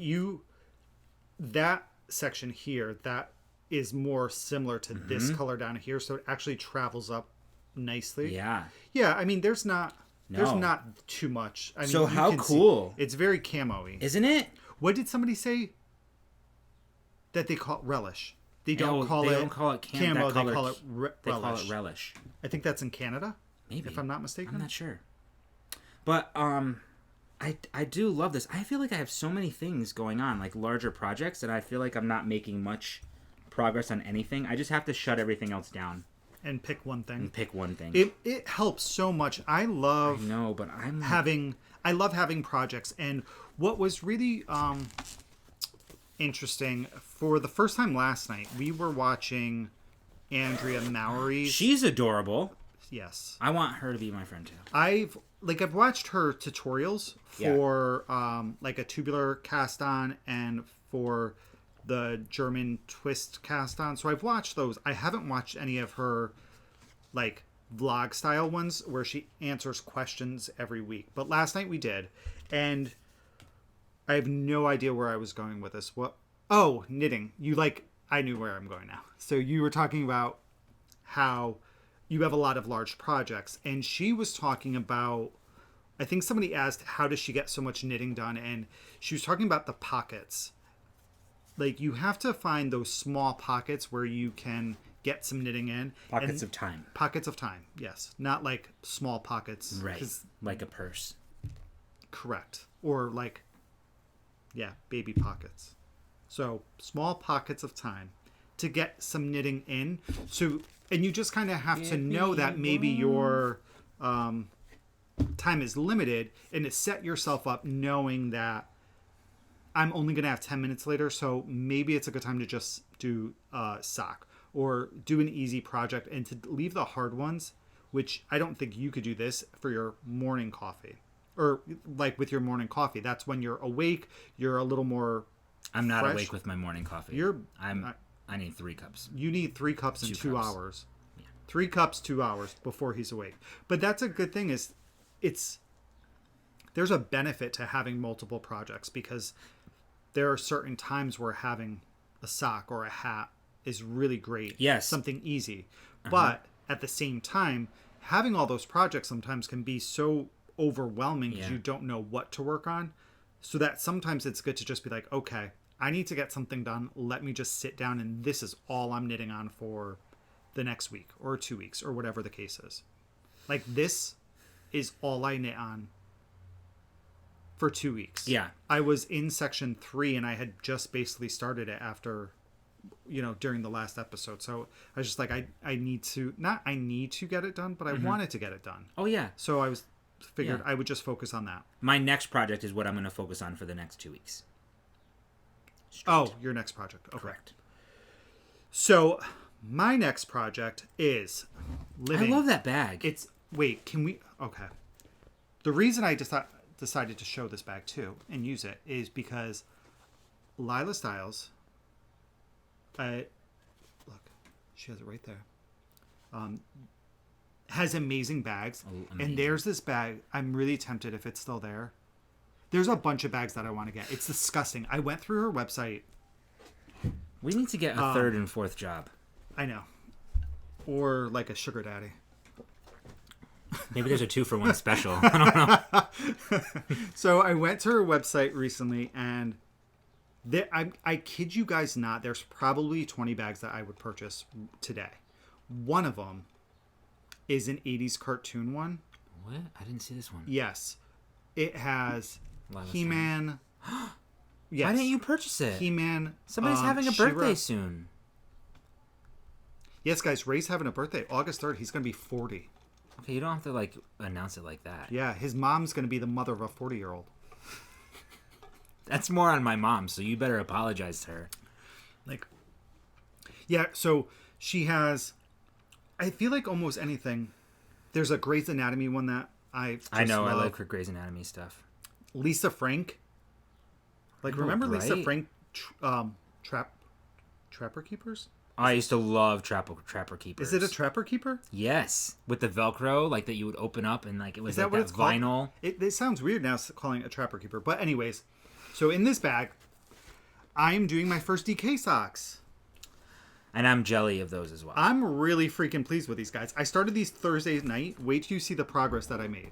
that section here, that is more similar to this color down here, so it actually travels up nicely. Yeah. Yeah, I mean, there's not too much. I mean, so how cool. It's very camo-y. Isn't it? What did somebody say that they call it relish? They don't call it camo, they call it relish. They call it relish. I think that's in Canada. Maybe. If I'm not mistaken. I'm not sure. But I do love this. I feel like I have so many things going on, like larger projects, and I feel like I'm not making much progress on anything. I just have to shut everything else down. And pick one thing. It helps so much. I love having projects. And what was really interesting, for the first time last night, we were watching Andrea Mowry's... She's adorable. Yes. I want her to be my friend too. I've watched her tutorials for like a tubular cast on and for the German twist cast on. So I've watched those. I haven't watched any of her like vlog style ones where she answers questions every week. But last night we did. And I have no idea where I was going with this. Oh, knitting. I knew where I'm going now. So you were talking about how you have a lot of large projects, and she was talking about, I think somebody asked, how does she get so much knitting done? And she was talking about the pockets. Like, you have to find those small pockets where you can get some knitting in. Pockets of time. Pockets of time, yes. Not like small pockets. Right, like a purse. Correct. Or like, baby pockets. So, small pockets of time to get some knitting in. So, and you just kind of have to know that maybe your time is limited, and to set yourself up knowing that I'm only going to have 10 minutes later, so maybe it's a good time to just do a sock or do an easy project, and to leave the hard ones, which I don't think you could do this for your morning coffee. Or like with your morning coffee, that's when you're awake, you're a little more I'm not fresh. awake with my morning coffee. I need 3 cups. You need 3 cups in 2 hours. Yeah. 3 cups, 2 hours before he's awake. But that's a good thing, is there's a benefit to having multiple projects, because there are certain times where having a sock or a hat is really great. Yes. Something easy. But at the same time, having all those projects sometimes can be so overwhelming because you don't know what to work on. So that sometimes it's good to just be like, okay, I need to get something done. Let me just sit down, and this is all I'm knitting on for the next week or 2 weeks or whatever the case is. Like, this is all I knit on for 2 weeks. Yeah. I was in section 3, and I had just basically started it after, during the last episode. So I was just like, I need to get it done, but I wanted to get it done. Oh, yeah. So I figured I would just focus on that. My next project is what I'm going to focus on for the next 2 weeks. Straight. Oh, your next project. Okay. Correct. So my next project is living. I love that bag. Okay. The reason I decided to show this bag too and use it is because Lila Styles, look, she has it right there, has amazing bags. Oh, amazing. And there's this bag. I'm really tempted, if it's still there. There's a bunch of bags that I want to get. It's disgusting. I went through her website. We need to get a 3rd and 4th job. I know. Or like a sugar daddy. Maybe there's a 2-for-1 special. I don't know. So I went to her website recently, and I kid you guys not, there's probably 20 bags that I would purchase today. One of them is an 80s cartoon one. What? I didn't see this one. Yes. It has He-Man. Yes. Why didn't you purchase it? He-Man. Somebody's having a birthday soon. Yes, guys, Ray's having a birthday. August 3rd. He's going to be 40. Okay, you don't have to, like, announce it like that. Yeah, his mom's going to be the mother of a 40-year-old. That's more on my mom, so you better apologize to her. Like, yeah, so she has, I feel like almost anything. There's a Grey's Anatomy one that I know, love. I like her Grey's Anatomy stuff. Lisa Frank. Like, remember right? Lisa Frank Trapper Keepers? I used to love Trapper Keepers. Is it a Trapper Keeper? Yes, with the Velcro, like that you would open up and like it was Is that like what that it's vinyl. Called? It sounds weird now calling it a Trapper Keeper, but anyways, so in this bag, I am doing my first DK socks. And I'm jelly of those as well. I'm really freaking pleased with these guys. I started these Thursday night. Wait till you see the progress that I made.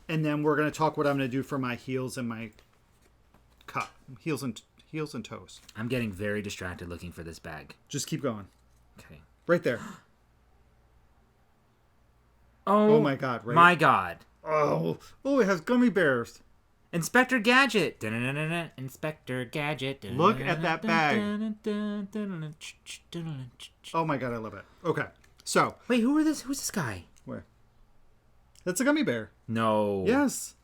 And then we're going to talk what I'm going to do for my heels and my heels and toes. I'm getting very distracted looking for this bag. Just keep going. Okay. Right there. Oh my God. Right? My God. Oh, it has gummy bears. Inspector Gadget. Inspector Gadget. Look at that bag. Oh my God, I love it. Okay. So. Wait, who's this guy? Where? That's a gummy bear. No. Yes.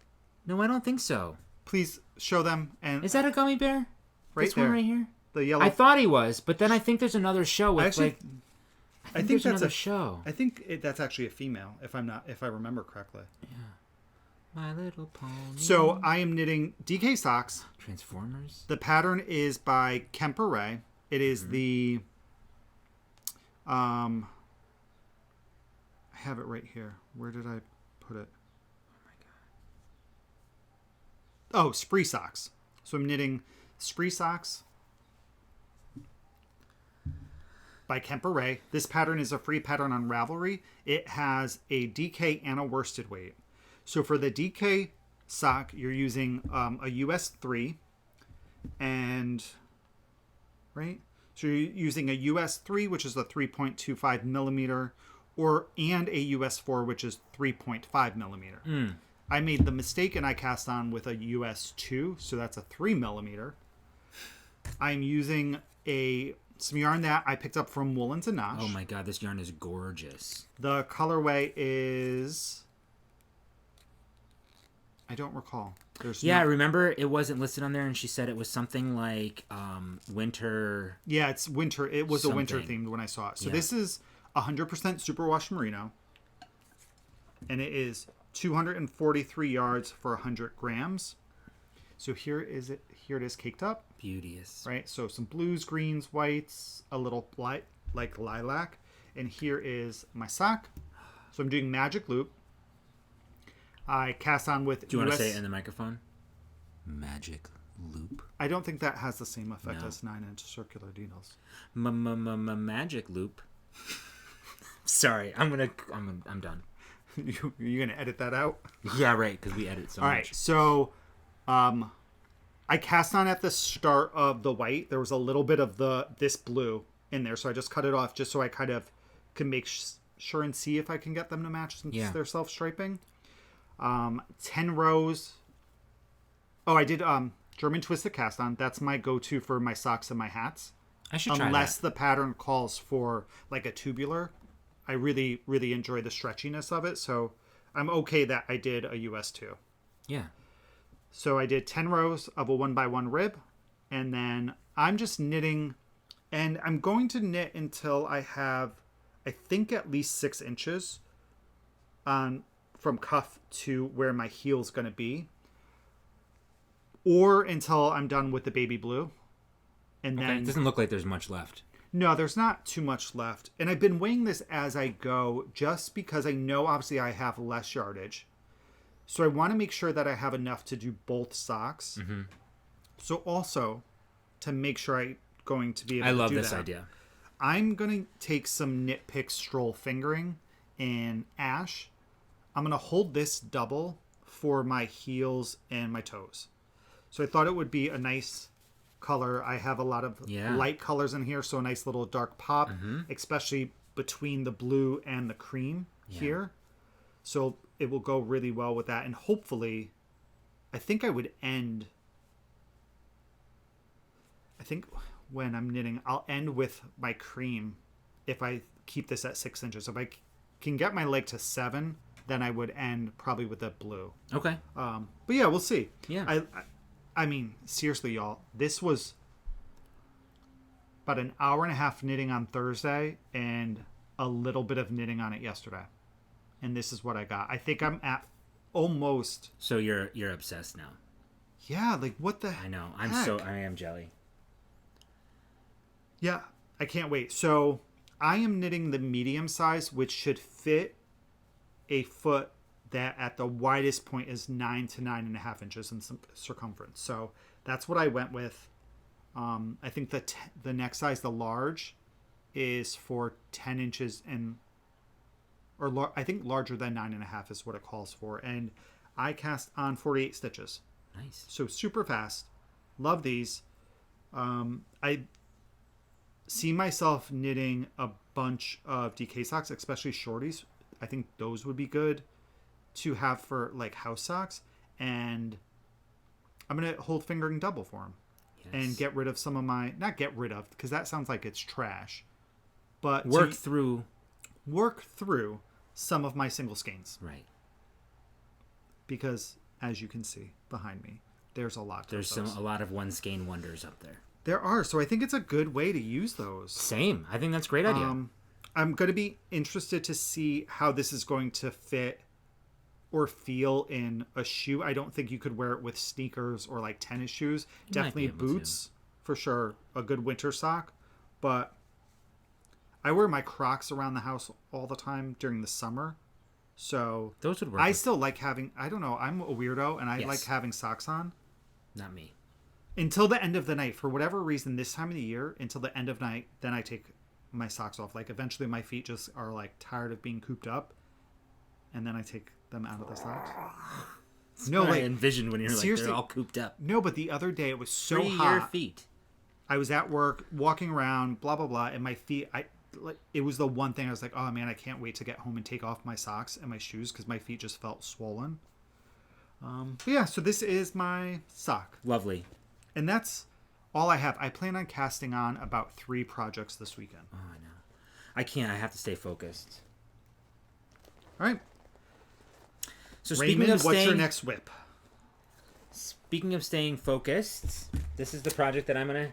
No, I don't think so. Please show them. And is that a gummy bear? Right this there. One right here? The yellow. I thought he was, but then I think there's another show with actually, I think that's another show. I think that's actually a female, if I remember correctly. Yeah. My Little Pony. So I am knitting DK socks. Transformers. The pattern is by Kemper Ray. It is the I have it right here. Where did I put it? Oh my God. Oh, Spree socks. So I'm knitting Spree socks by Kemper Ray. This pattern is a free pattern on Ravelry. It has a DK and a worsted weight. So for the DK sock, you're using a US 3 and right. So you're using a US 3, which is a 3.25 millimeter, and a US 4, which is 3.5 millimeter. I made the mistake and I cast on with a US 2, so that's a 3 millimeter. I'm using some yarn that I picked up from Woolens and Nosh. Oh my God, this yarn is gorgeous. The colorway is, I don't recall. I remember it wasn't listed on there, and she said it was something like winter. Yeah, it's winter. It was something. A winter themed when I saw it. So This is 100% superwash merino, and it is 243 yards for 100 grams. So here it is caked up. Beauteous. Right. So some blues, greens, whites, a little light like lilac, and here is my sock. So I'm doing magic loop. I cast on with. Do you want to say it in the microphone? Magic loop. I don't think that has the same effect as 9-inch circular needles. Magic loop. Sorry, I'm done. You gonna edit that out? Yeah, right. Because we edit so much. All right. So, I cast on at the start of the white. There was a little bit of this blue in there, so I just cut it off just so I kind of can make sure and see if I can get them to match since they're self striping. 10 rows. Oh, I did German twisted cast on. That's my go-to for my socks and my hats. I should try that. Unless the pattern calls for like a tubular. I really, really enjoy the stretchiness of it, so I'm okay that I did a US 2. Yeah. So I did 10 rows of a 1x1 rib, and then I'm just knitting, and I'm going to knit until I have, I think, at least 6 inches from cuff to where my heel's going to be, or until I'm done with the baby blue. And then it doesn't look like there's much left. No, there's not too much left. And I've been weighing this as I go just because I know obviously I have less yardage. So I want to make sure that I have enough to do both socks. Mm-hmm. So also to make sure I'm going to be able to do that. I love this idea. I'm going to take some Knit Pick Stroll Fingering in Ash. I'm going to hold this double for my heels and my toes. So I thought it would be a nice color. I have a lot of light colors in here, so a nice little dark pop, especially between the blue and the cream here. So it will go really well with that. And hopefully, I think when I'm knitting, I'll end with my cream if I keep this at 6 inches. If I can get my leg to 7, then I would end probably with the blue. Okay. But yeah, we'll see. Yeah. I mean, seriously, y'all, this was about an hour and a half knitting on Thursday and a little bit of knitting on it yesterday. And this is what I got. I think I'm at almost... So you're obsessed now. Yeah, like what the I know. heck? I am jelly. Yeah, I can't wait. So I am knitting the medium size, which should fit a foot that at the widest point is 9 to 9.5 inches in circumference. So that's what I went with. I think the next size, the large, is for 10 inches I think larger than 9.5 is what it calls for. And I cast on 48 stitches. Nice. So super fast. Love these. I see myself knitting a bunch of DK socks, especially shorties. I think those would be good to have for like house socks. And I'm going to hold fingering double for them. And get rid of some of my... Not get rid of, because that sounds like it's trash. But work through some of my single skeins. Right. Because, as you can see behind me, there's a lot. There's a lot of one skein wonders up there. There are. So I think it's a good way to use those. Same. I think that's a great idea. I'm going to be interested to see how this is going to fit or feel in a shoe. I don't think you could wear it with sneakers or like tennis shoes. Definitely boots for sure. A good winter sock. But I wear my Crocs around the house all the time during the summer. So those would work. I still like having, I don't know, I'm a weirdo and I like having socks on. Not me. Until the end of the night. For whatever reason, this time of the year, until the end of night, then I take my socks off. Like eventually my feet just are like tired of being cooped up. And then I take them out of the socks. No, like I envisioned when you're like they're all cooped up. No, but the other day it was so Free hot. your feet. I was at work, walking around, blah blah blah, and my feet. It was the one thing I was like, oh man, I can't wait to get home and take off my socks and my shoes because my feet just felt swollen. But yeah, so this is my sock. Lovely. And that's all I have. I plan on casting on about 3 projects this weekend. Oh, I know. I can't. I have to stay focused. All right. So Raymond, what's your next whip? Speaking of staying focused, this is the project that I'm going to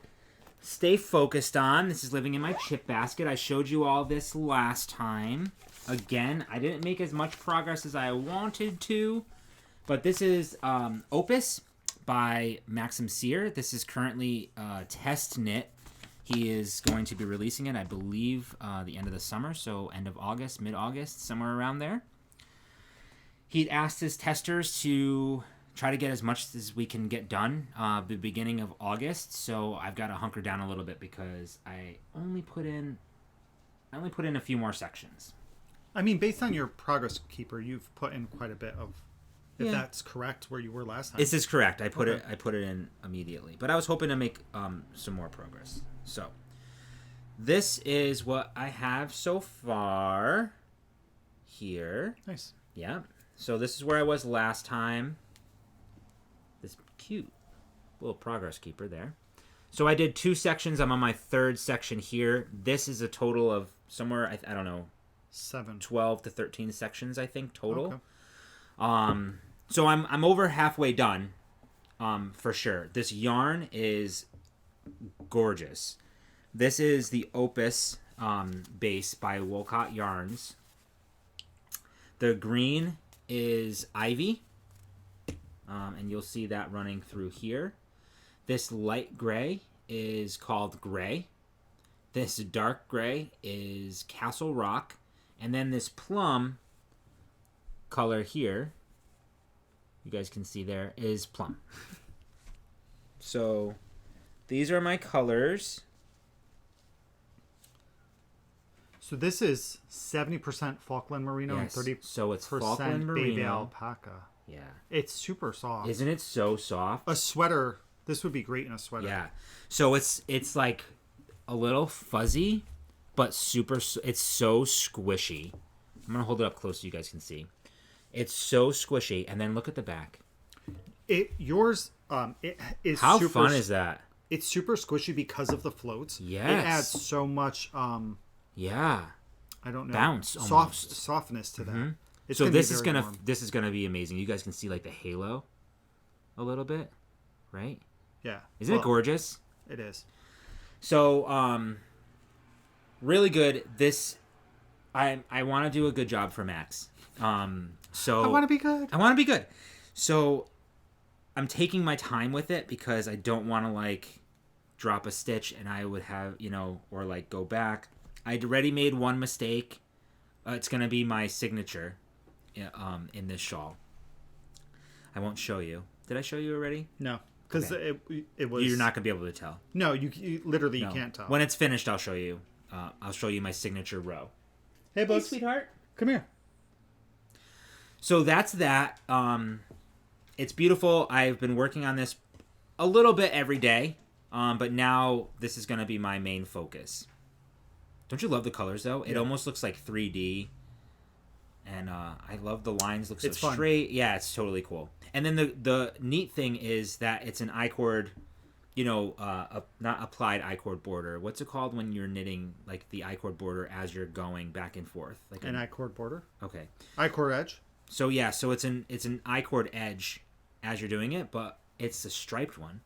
stay focused on. This is living in my chip basket. I showed you all this last time. Again, I didn't make as much progress as I wanted to, but this is Opus by Maxim Sear. This is currently test knit. He is going to be releasing it, I believe, the end of the summer, so end of August, mid-August, somewhere around there. He asked his testers to try to get as much as we can get done the beginning of August, so I've got to hunker down a little bit because I only put in a few more sections. I mean, based on your progress keeper, you've put in quite a bit of. If that's correct, where you were last time. This is correct. I put it in immediately, but I was hoping to make some more progress. So this is what I have so far here. Nice. Yeah. So this is where I was last time. This cute little progress keeper there. So I did 2 sections. I'm on my 3rd section here. This is a total of somewhere, I don't know, 12 to 13 sections, I think, total. Okay. So I'm over halfway done, for sure. This yarn is gorgeous. This is the Opus base by Wolcott Yarns. The green is Ivy, and you'll see that running through here. This light gray is called Gray. This dark gray is Castle Rock, and then this plum color here, you guys can see there, is Plum. So these are my colors. So this is 70% Falkland Merino and 30% so it's Falkland Merino. baby alpaca. Yeah. It's super soft. Isn't it so soft? A sweater. This would be great in a sweater. Yeah. So it's like a little fuzzy, but it's so squishy. I'm going to hold it up close so you guys can see. It's so squishy. And then look at the back. Yours it is How super, fun is that? It's super squishy because of the floats. Yes. It adds so much yeah. I don't know. Bounce almost. Softness to that. Mm-hmm. It's so gonna this is gonna be amazing. You guys can see like the halo a little bit, right? Yeah. Isn't it gorgeous? It is. So really good. This I want to do a good job for Max. So I want to be good. I want to be good. So I'm taking my time with it because I don't want to like drop a stitch and I would have, or like go back. I'd already made one mistake. It's going to be my signature in this shawl. I won't show you. Did I show you already? No, because Okay. it was... You're not going to be able to tell. No, you literally No. you can't tell. When it's finished, I'll show you. I'll show you my signature row. Hey, bud. Sweetheart. Come here. So that's that. It's beautiful. I've been working on this a little bit every day, but now this is going to be my main focus. Don't you love the colors, though? It almost looks like 3D. And I love the lines. Look so fun. Straight. Yeah, it's totally cool. And then the neat thing is that it's an I-cord, not applied I-cord border. What's it called when you're knitting like the I-cord border as you're going back and forth? Like an I-cord border. Okay. I-cord edge. So yeah, so it's an I-cord edge as you're doing it, but it's a striped one.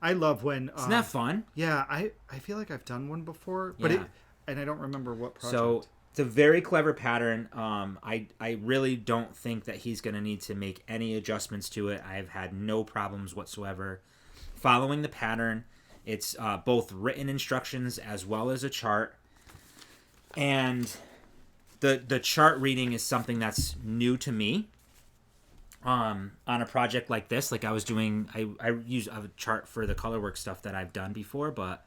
I love when... Isn't that fun? Yeah, I feel like I've done one before, but and I don't remember what project. So it's a very clever pattern. I really don't think that he's going to need to make any adjustments to it. I've had no problems whatsoever following the pattern. It's both written instructions as well as a chart. And the chart reading is something that's new to me. On a project like this, like I was doing, I use a chart for the colorwork stuff that I've done before, but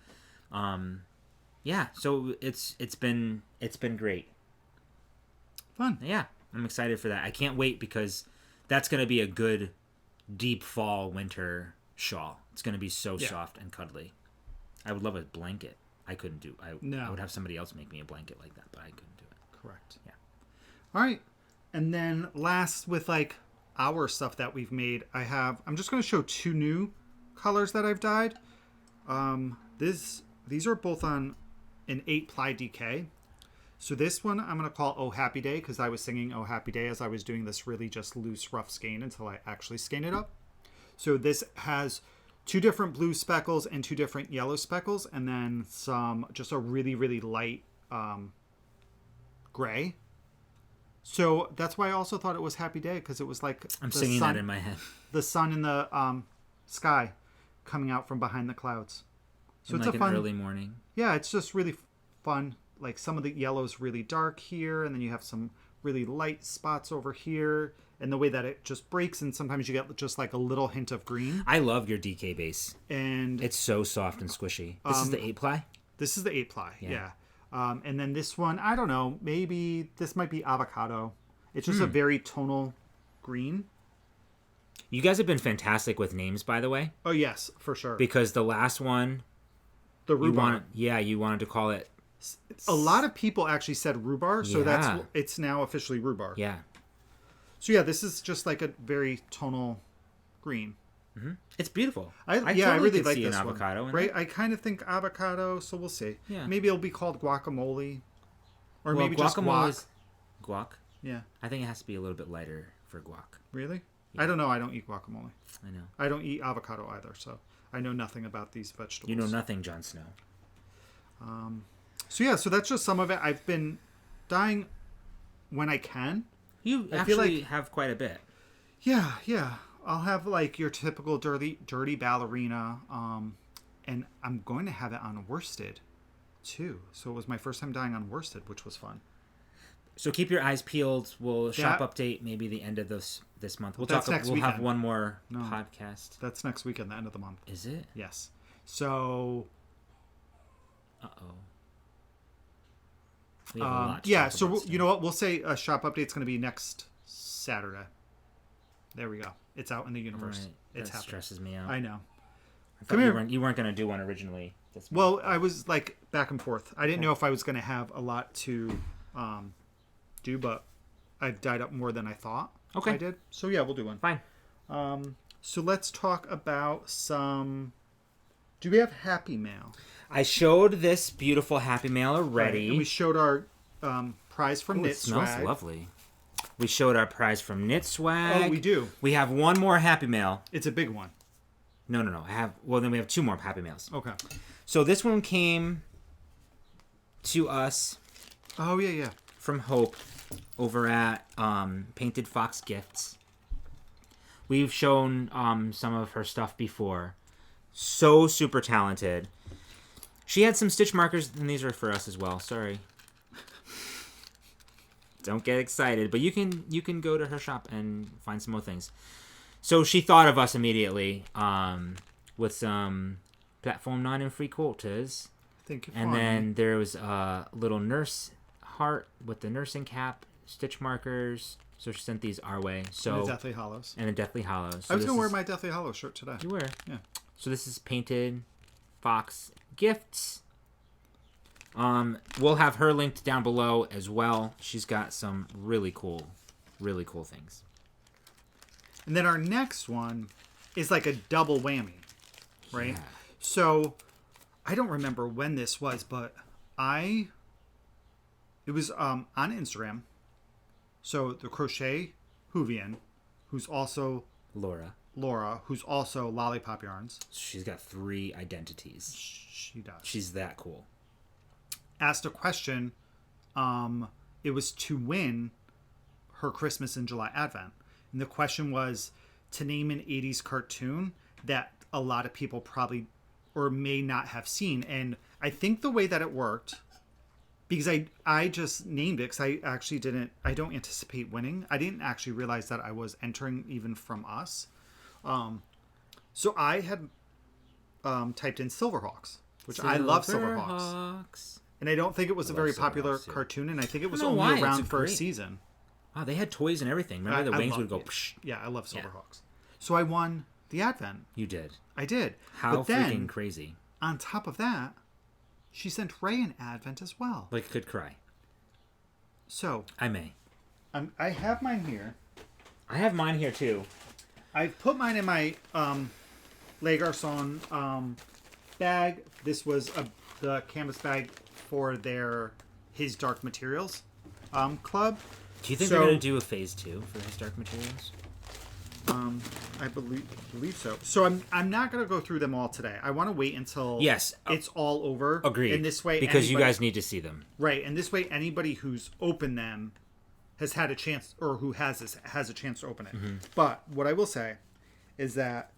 yeah, so it's been great. Fun. Yeah, I'm excited for that. I can't wait because that's going to be a good deep fall winter shawl. It's going to be so soft and cuddly. I would love a blanket. I couldn't do. I would have somebody else make me a blanket like that, but I couldn't do it. Correct. Yeah. All right, and then last with like our stuff that we've made, I'm just going to show two new colors that I've dyed. These are both on an 8-ply DK. So this one I'm going to call Oh Happy Day because I was singing Oh Happy Day as I was doing this really just loose rough skein until I actually skein it up. So this has 2 different blue speckles and 2 different yellow speckles, and then just a really, really light gray. So that's why I also thought it was Happy Day, because it was like I'm singing that in my head. The sun in the sky coming out from behind the clouds. So it's like a fun an early morning. Yeah, it's just really fun. Like some of the yellow's really dark here, and then you have some really light spots over here, and the way that it just breaks, and sometimes you get just like a little hint of green. I love your DK base. And it's so soft and squishy. This is the 8-ply? This is the 8-ply, yeah. And then this one, I don't know, maybe this might be avocado. It's just a very tonal green. You guys have been fantastic with names, by the way. Oh, yes, for sure. Because the last one... The rhubarb. You wanted to call it... A lot of people actually said rhubarb, so it's now officially rhubarb. Yeah. So yeah, this is just like a very tonal green. Mm-hmm. It's beautiful. I really like see this an avocado one. Right? I kind of think avocado, so we'll see. Yeah. Maybe it'll be called guacamole. Or maybe just guac. Guac? Yeah. I think it has to be a little bit lighter for guac. Really? Yeah. I don't know. I don't eat guacamole. I know. I don't eat avocado either, so I know nothing about these vegetables. You know nothing, Jon Snow. So that's just some of it. I've been dyeing when I can. You actually have quite a bit. Yeah. I'll have like your typical dirty ballerina, and I'm going to have it on worsted too. So it was my first time dyeing on worsted, which was fun. So keep your eyes peeled. We'll shop update maybe the end of this month. We'll talk. We'll have one more podcast. That's next weekend, the end of the month. Is it? Yes. So. Uh-oh. We have a lot to yeah, talk so about you know what? We'll say a shop update's going to be next Saturday. There we go. It's out in the universe. Right. It's that happening. Stresses me out. I know. Come here. You weren't going to do one originally. Well, I was like back and forth. I didn't know if I was going to have a lot to do, but I've dyed up more than I thought I did. So yeah, we'll do one. Fine. So let's talk about some... Do we have Happy Mail? I showed this beautiful Happy Mail already. Right. And we showed our prize from Knit It smells Swag. lovely. We showed our prize from Knit Swag. Oh, we do. We have one more Happy Mail. It's a big one. No. Then we have two more Happy Mails. Okay. So this one came to us. Oh, yeah. From Hope over at Painted Fox Gifts. We've shown some of her stuff before. So super talented. She had some stitch markers, and these are for us as well. Sorry. Don't get excited, but you can go to her shop and find some more things. So she thought of us immediately with some platform 9 and 3/4. Thank you. And then there was a little nurse heart with the nursing cap, stitch markers. So she sent these our way. So and the Deathly Hollows. And the Deathly Hollows. So I was going to wear my Deathly Hollows shirt today. You were? Yeah. So this is Painted Fox Gifts. We'll have her linked down below as well. She's got some really cool things. And then our next one is like a double whammy, right? Yeah. So I don't remember when this was, but it was on Instagram. So the Crochet Hoovian, who's also Laura, who's also Lollipop Yarns. She's got 3 identities. She does. She's that cool. Asked a question. It was to win her Christmas in July Advent. And the question was to name an 80s cartoon that a lot of people probably or may not have seen. And I think the way that it worked, because I just named it because I don't anticipate winning. I didn't actually realize that I was entering even from us. So I had typed in Silverhawks, which I love Silverhawks. And I don't think it was a very popular cartoon, and I think it was only around for a season. Wow, they had toys and everything. Remember the wings would go psh? Yeah, I love Silverhawks. So I won the Advent. You did. I did. How but then, freaking crazy. On top of that, she sent Ray an Advent as well. Like, could cry. So. I may. I have mine here. I have mine here, too. I put mine in my Les Garçons bag. This was the canvas bag for his Dark Materials club. Do you think they're going to do a phase 2 for his Dark Materials? I believe so. So I'm not going to go through them all today. I want to wait until it's all over. Agreed. In this way, because you guys need to see them. Right. And this way, anybody who's opened them has had a chance, or who has a chance to open it. Mm-hmm. But what I will say is that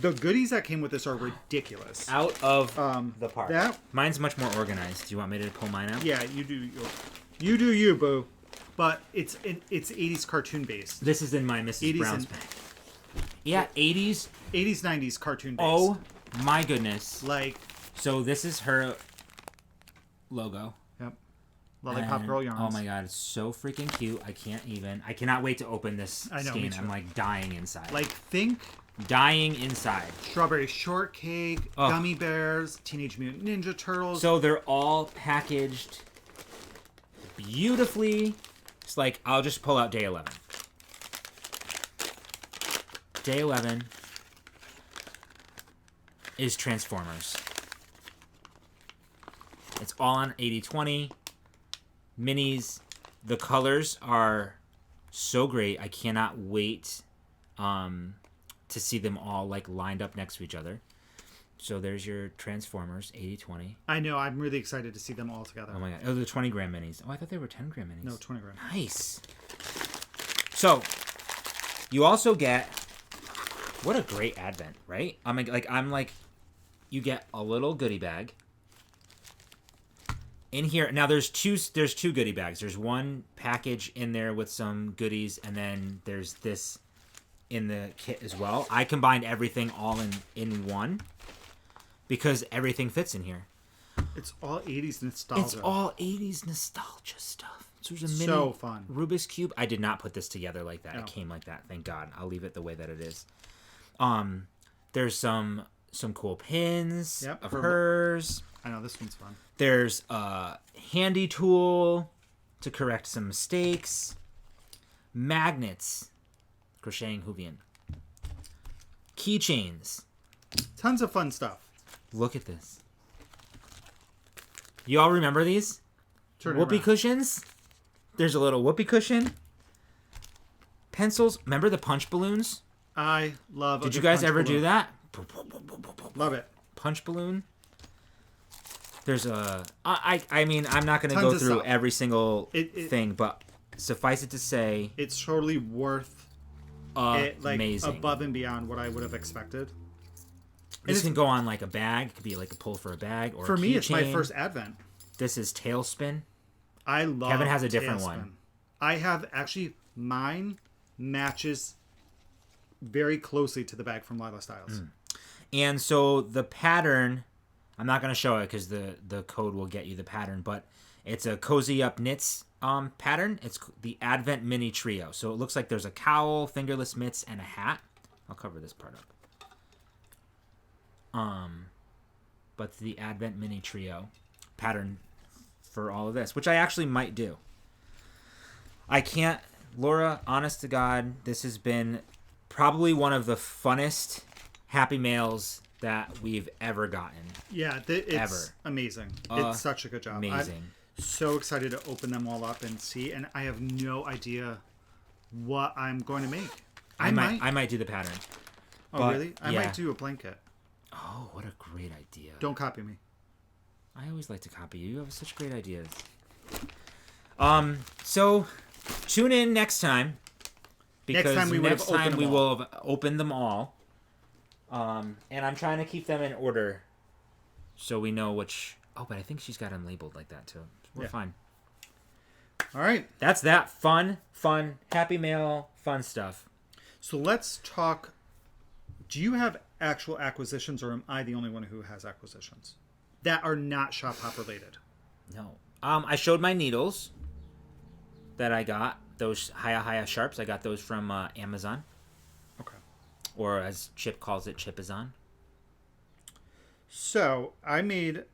the goodies that came with this are ridiculous. Out of the park. Mine's much more organized. Do you want me to pull mine out? Yeah, you do. You do you, boo. But it's 80s cartoon based. This is in my Mrs. Brown's bag. Yeah, 80s, 90s cartoon based. Oh my goodness! So this is her logo. Yep. Lollipop Girl Yarns. Oh my god, it's so freaking cute. I cannot wait to open this skein. I'm like dying inside. Dying inside. Strawberry shortcake, gummy bears, Teenage Mutant Ninja Turtles. So they're all packaged beautifully. It's like, I'll just pull out day 11. Day 11 is Transformers. It's all on 80/20 minis. The colors are so great. I cannot wait to see them all lined up next to each other. So there's your Transformers 80/20. I know. I'm really excited to see them all together. Oh my god. Oh, the 20 gram minis. Oh, I thought they were 10 gram minis. No, 20 gram. Nice. So you also get, what a great advent, right? You get a little goodie bag. In here, now there's two goodie bags. There's one package in there with some goodies, and then there's this in the kit as well. I combined everything all in one because everything fits in here. It's all 80s nostalgia. It's all 80s nostalgia stuff. So there's a mini so fun. Rubik's Cube. I did not put this together like that. No. It came like that. Thank God. I'll leave it the way that it is. There's some cool pins of hers. I know, this one's fun. There's a handy tool to correct some mistakes. Magnets. Crocheting Houvian. Keychains. Tons of fun stuff. Look at this. You all remember these? Whoopee cushions? There's a little whoopee cushion. Pencils. Remember the punch balloons? I love. Did you guys ever do that? Love it. Punch balloon. There's a. I mean, I'm not going to go through every single thing, but suffice it to say, it's totally worth it. Like amazing. Above and beyond what I would have expected. This can go on like a bag. It could be like a pull for a bag or for me. It's my chain. First Advent. This is Tailspin. I love. Kevin has a different one. I have actually mine matches very closely to the bag from Lila Styles. And so the pattern, I'm not going to show it because the code will get you the pattern, but it's a Cozy Up Knits pattern. It's the Advent Mini Trio. So it looks like there's a cowl, fingerless mitts, and a hat. I'll cover this part up. But the Advent Mini Trio pattern for all of this, which I actually might do. I can't, Laura, honest to God, this has been probably one of the funnest Happy Mails that we've ever gotten. Yeah, it's amazing. It's such a good job. Amazing. I'm so excited to open them all up and see, and I have no idea what I'm going to make. I might do the pattern. Oh, really? I might do a blanket. Oh, what a great idea. Don't copy me. I always like to copy you. You have such great ideas. So tune in next time. Because next time we will have opened them all. And I'm trying to keep them in order so we know which... Oh, but I think she's got them labeled like that too. We're fine. All right. That's that. Fun, Happy Mail, fun stuff. So let's talk... Do you have actual acquisitions, or am I the only one who has acquisitions that are not Shop Hop related? No. I showed my needles that I got. Those Haya Sharps. I got those from Amazon. Okay. Or as Chip calls it, Chipazon. So I made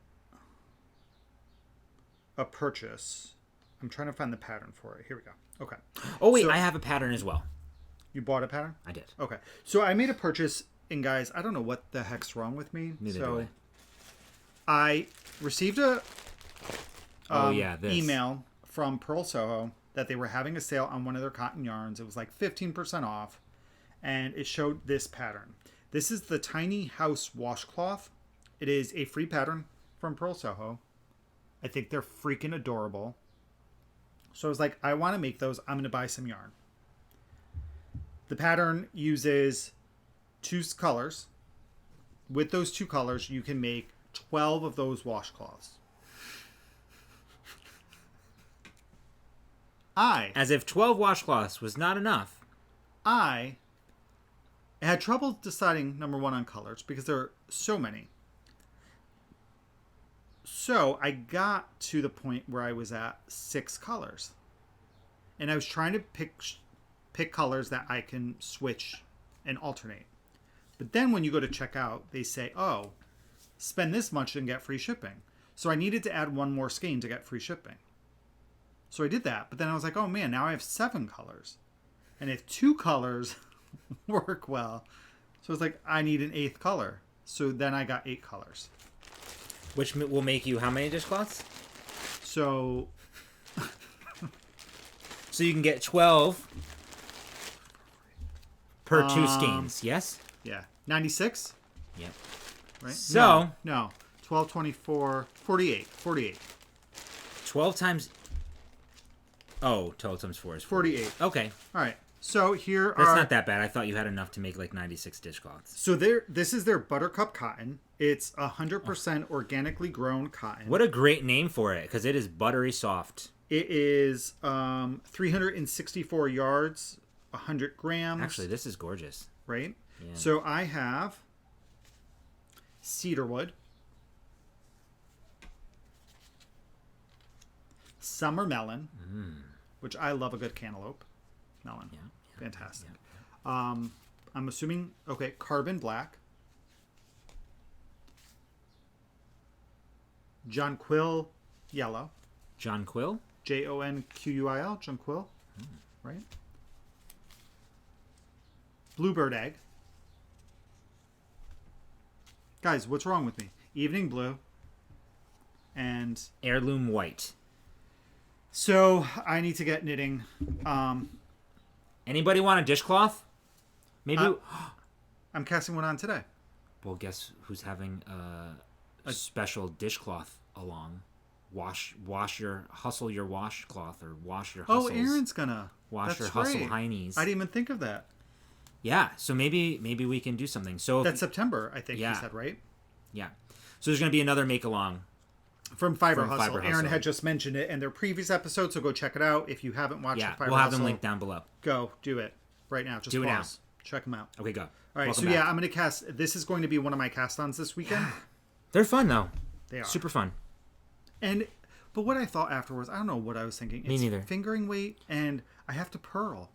a purchase. I'm trying to find the pattern for it. Here we go. Okay. Oh, wait. I have a pattern as well. You bought a pattern? I did. Okay. So I made a purchase, and guys, I don't know what the heck's wrong with me. Neither do I received a this email from Pearl Soho that they were having a sale on one of their cotton yarns. It was like 15% off, and it showed this pattern. This is the Tiny House Washcloth. It is a free pattern from Pearl Soho. I think they're freaking adorable. So I was like, I want to make those. I'm going to buy some yarn. The pattern uses 2 colors. With those 2 colors, you can make 12 of those washcloths. As if 12 washcloths was not enough. I had trouble deciding, number one, on colors because there are so many. So I got to the point where I was at 6 colors. And I was trying to pick colors that I can switch and alternate. But then when you go to checkout, they say, oh, spend this much and get free shipping. So I needed to add 1 more skein to get free shipping. So I did that. But then I was like, oh man, now I have 7 colors. And if 2 colors work well, so it's like, I need an 8th color. So then I got 8 colors. Which will make you how many dishcloths? So... so you can get 12 per 2 skeins, yes? Yeah. 96? Yep. Right? So... No. 12, 24, 48. 48. 12 times... Oh, 12 times 4 is 48. Okay. All right. So here That's not that bad. I thought you had enough to make like 96 dishcloths. So this is their Buttercup Cotton. It's 100% organically grown cotton. What a great name for it, because it is buttery soft. It is 364 yards, 100 grams. Actually, this is gorgeous. Right? Yeah. So I have cedarwood, Summer melon, which I love a good cantaloupe melon. Yeah. Fantastic. I'm assuming, okay, carbon black. Jonquil yellow. Jonquil? Jonquil, Jonquil, right? Bluebird egg. Guys, what's wrong with me? Evening blue. And heirloom white. So I need to get knitting. Anybody want a dishcloth? Maybe. I'm casting one on today. Well, guess who's having a special dishcloth along? Hustle your washcloth or wash your hustles. Oh, Aaron's gonna wash your hustle heinies. I didn't even think of that. Yeah, so maybe we can do something. So that's September, I think you said, right? Yeah. So there's gonna be another make along from Fiber Hustle. Aaron had just mentioned it in their previous episode, so go check it out if you haven't watched Fiber Hustle. We'll have them linked down below. Go do it right now. Just do it now. Check them out. Okay, go. All right, Welcome so back. I'm gonna cast. This is going to be one of my cast-ons this weekend. They're fun though. They are super fun. But what I thought afterwards, I don't know what I was thinking. Me neither. Fingering weight, and I have to purl.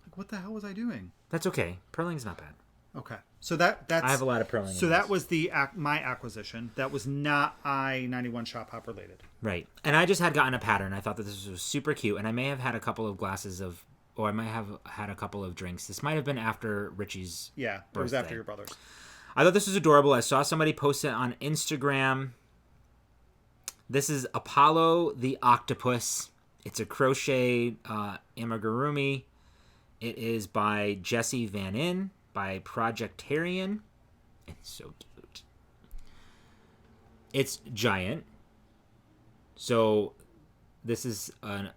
Like, what the hell was I doing? That's okay. Purling's not bad. Okay, so that's. I have a lot of purling. So that was my acquisition. That was not I-91 Shop Hop related. Right, and I just had gotten a pattern. I thought that this was super cute, and I may have had a couple of glasses of, or I might have had a couple of drinks. This might have been after Richie's. Yeah, it was after your brother's. I thought this was adorable. I saw somebody post it on Instagram. This is Apollo the Octopus. It's a crochet amigurumi. It is by Jessie Van In, by Projectarian. It's so cute. It's giant. So this is I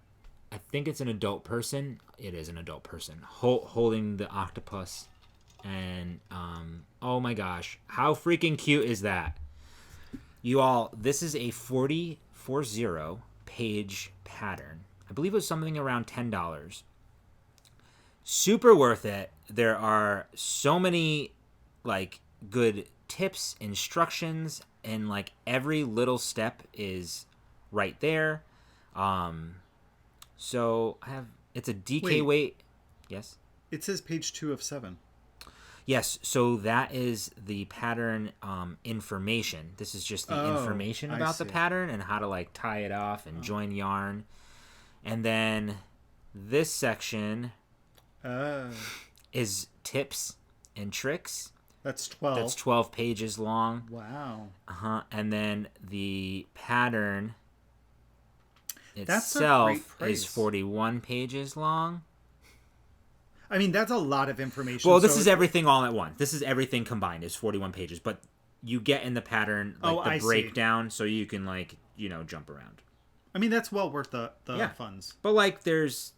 think it's an adult person. It is an adult person holding the octopus. And oh my gosh, how freaking cute is that? You all, this is a 40 page pattern. I believe it was something around $10. Super worth it. There are so many like good tips, instructions, and like every little step is right there. So I have, it's a DK weight. Yes. It says page 2 of 7. Yes, so that is the pattern information. This is just the information about the pattern and how to like tie it off and join yarn. And then this section is tips and tricks. That's 12. That's 12 pages long. Wow. And then the pattern itself is 41 pages long. I mean, that's a lot of information. Well, this is everything all at once. This is everything combined. It's 41 pages, but you get in the pattern like the breakdown, so you can like jump around. I mean, that's well worth the funds. But like, there's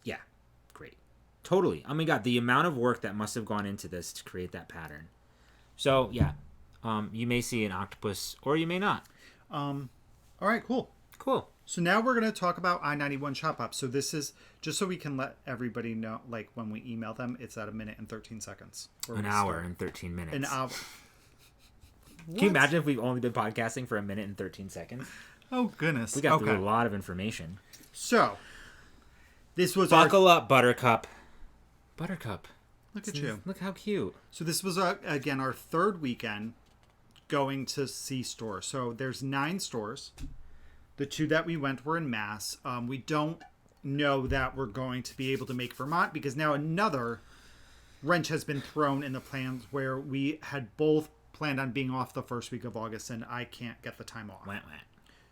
great, totally. Oh my god, the amount of work that must have gone into this to create that pattern. So you may see an octopus, or you may not. All right, cool. So now we're going to talk about I-91 Shop Hop. So this is just so we can let everybody know, like when we email them, it's at 1 minute and 13 seconds. An hour and 13 minutes. An hour. Can you imagine if we've only been podcasting for 1 minute and 13 seconds? Oh, goodness. We got through a lot of information. So, this was Buckle up, Buttercup. Buttercup. Look at you. Look how cute. So this was, again, our third weekend going to see stores. So there's 9 stores. The 2 that we went were in Mass. We don't know that we're going to be able to make Vermont because now another wrench has been thrown in the plans where we had both planned on being off the first week of August, and I can't get the time off.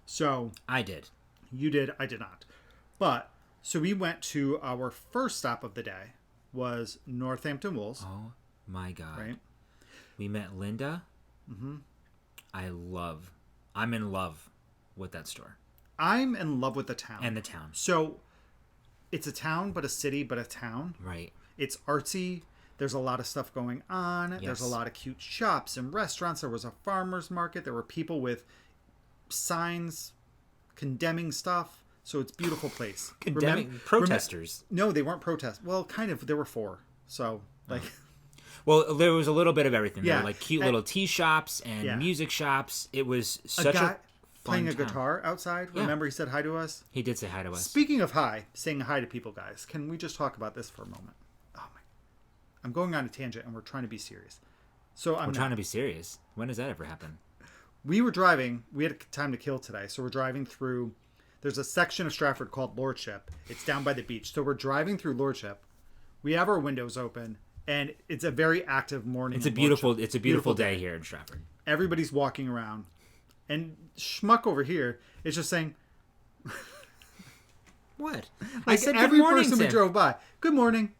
So I did. You did. I did not. But so we went to our first stop of the day was Northampton Wools. Oh my god! Right. We met Linda. Mm-hmm. I'm in love with that store. I'm in love with the town. And the town. So it's a town, but a city, but a town. Right. It's artsy. There's a lot of stuff going on. Yes. There's a lot of cute shops and restaurants. There was a farmer's market. There were people with signs condemning stuff. So it's a beautiful place. Condemning protesters. No, they weren't protests. Well, kind of. There were 4. So, like... Well, there was a little bit of everything. Yeah. There were like cute little tea shops and music shops. It was such a playing a guitar outside. Yeah. Remember he said hi to us? He did say hi to us. Speaking of hi, saying hi to people, guys, can we just talk about this for a moment? Oh my. I'm going on a tangent and we're trying to be serious. We're trying to be serious. When does that ever happen? We were driving. We had time to kill today. So we're driving through. There's a section of Stratford called Lordship. It's down by the beach. So we're driving through Lordship. We have our windows open. And it's a very active morning. It's a beautiful day here in Stratford. Everybody's walking around. And Schmuck over here is just saying... What? Like I said every good morning, person we drove by. Good morning.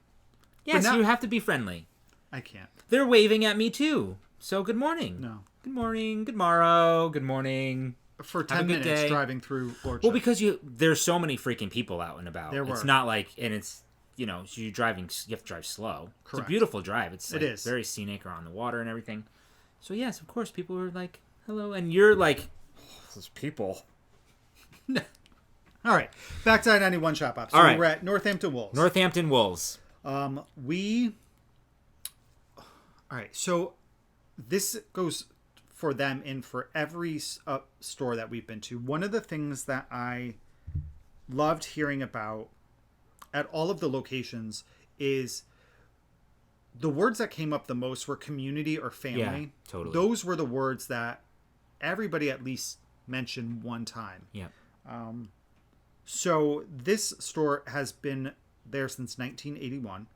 Yes, now, you have to be friendly. I can't. They're waving at me too. So good morning. No. Good morning. Good morrow. Good morning. For 10 minutes day. Driving through Lordship. Well, because there's so many freaking people out and about. There were. It's not like... And it's... You know, so you have to drive slow. Correct. It's a beautiful drive. It's like, it is very scenic, or on the water and everything. So yes, of course, people were like, "Hello," and you're like, "Those people." All right, back to 91 Shop Up. So we're at Northampton Wools. Northampton Wools. All right, so this goes for them and for every store that we've been to. One of the things that I loved hearing about at all of the locations is the words that came up the most were community or family. Yeah, totally. Those were the words that everybody at least mentioned one time. Yeah. So this store has been there since 1981.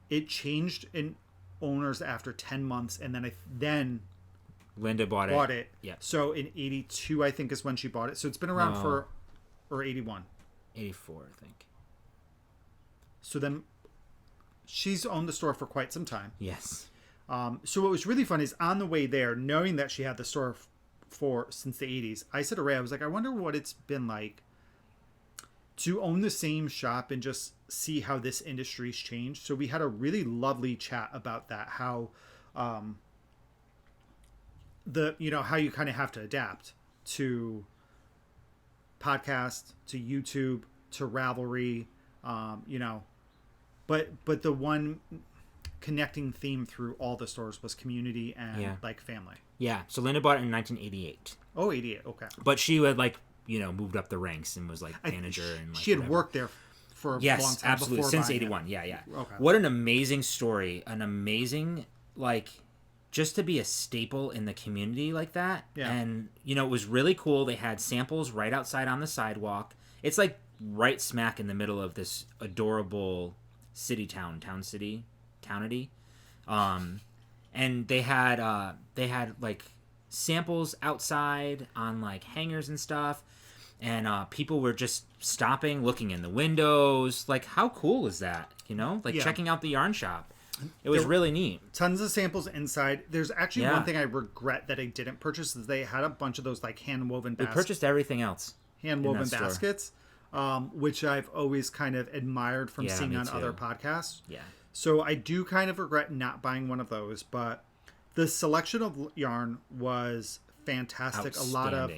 It changed in owners after 10 months, and then Linda bought it. Yeah. So in 82, I think, is when she bought it. So it's been around or 81. 84, I think. So then she's owned the store for quite some time. Yes. So what was really fun is on the way there, knowing that she had the store since the 80s, I said to Ray, I was like, I wonder what it's been like to own the same shop and just see how this industry's changed. So we had a really lovely chat about that, how how you kind of have to adapt to podcast, to YouTube, to Ravelry, but the one connecting theme through all the stores was community and like family. Yeah. So Linda bought it in 1988. Oh, 88. Okay. But she had moved up the ranks and was like manager and she had worked there for a long time. Yes, absolutely. Since 81. Yeah. Okay. What an amazing story. An amazing, just to be a staple in the community like that. Yeah. And, it was really cool. They had samples right outside on the sidewalk. It's like right smack in the middle of this adorable townity. And they had like samples outside on like hangers and stuff. And people were just stopping, looking in the windows. Like, how cool is that? Checking out the yarn shop. It was really neat. Tons of samples inside. There's actually one thing I regret that I didn't purchase is they had a bunch of those like hand-woven baskets. We purchased everything else. Hand-woven baskets, which I've always kind of admired from seeing on other podcasts. Yeah. So I do kind of regret not buying one of those, but the selection of yarn was fantastic. A lot of,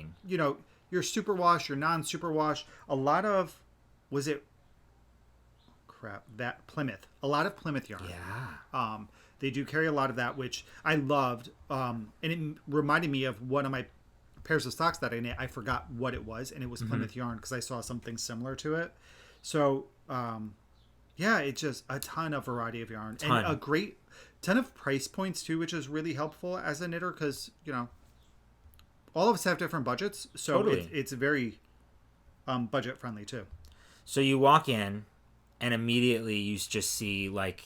your superwash, your non-superwash, a lot of, Plymouth. A lot of Plymouth yarn. Yeah. They do carry a lot of that, which I loved. And it reminded me of one of my pairs of socks that I knit. I forgot what it was, and it was Plymouth yarn because I saw something similar to it. So, it's just a ton of variety of yarn. And a great ton of price points, too, which is really helpful as a knitter because, all of us have different budgets. So totally. It's very budget-friendly, too. So you walk in, and immediately you just see, like,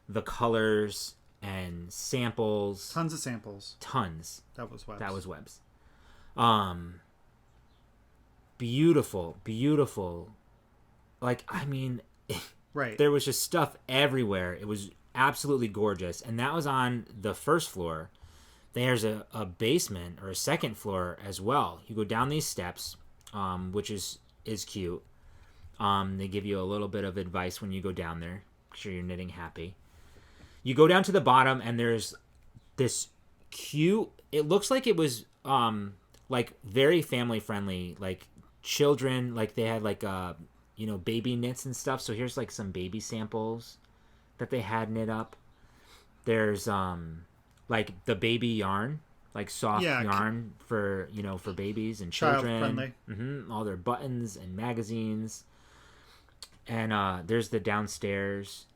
the colors and samples. Tons of samples. Tons. That was Webb's. Beautiful. Like, I mean, right. There was just stuff everywhere. It was absolutely gorgeous. And that was on the first floor. There's a basement or a second floor as well. You go down these steps, which is cute. They give you a little bit of advice when you go down there. Make sure you're knitting happy. You go down to the bottom and there's this cute, it looks like it was like very family friendly, like children, like they had like baby knits and stuff. So here's like some baby samples that they had knit up. There's like the baby yarn like soft yarn for for babies and children. Child friendly. All their buttons and magazines. And there's the downstairs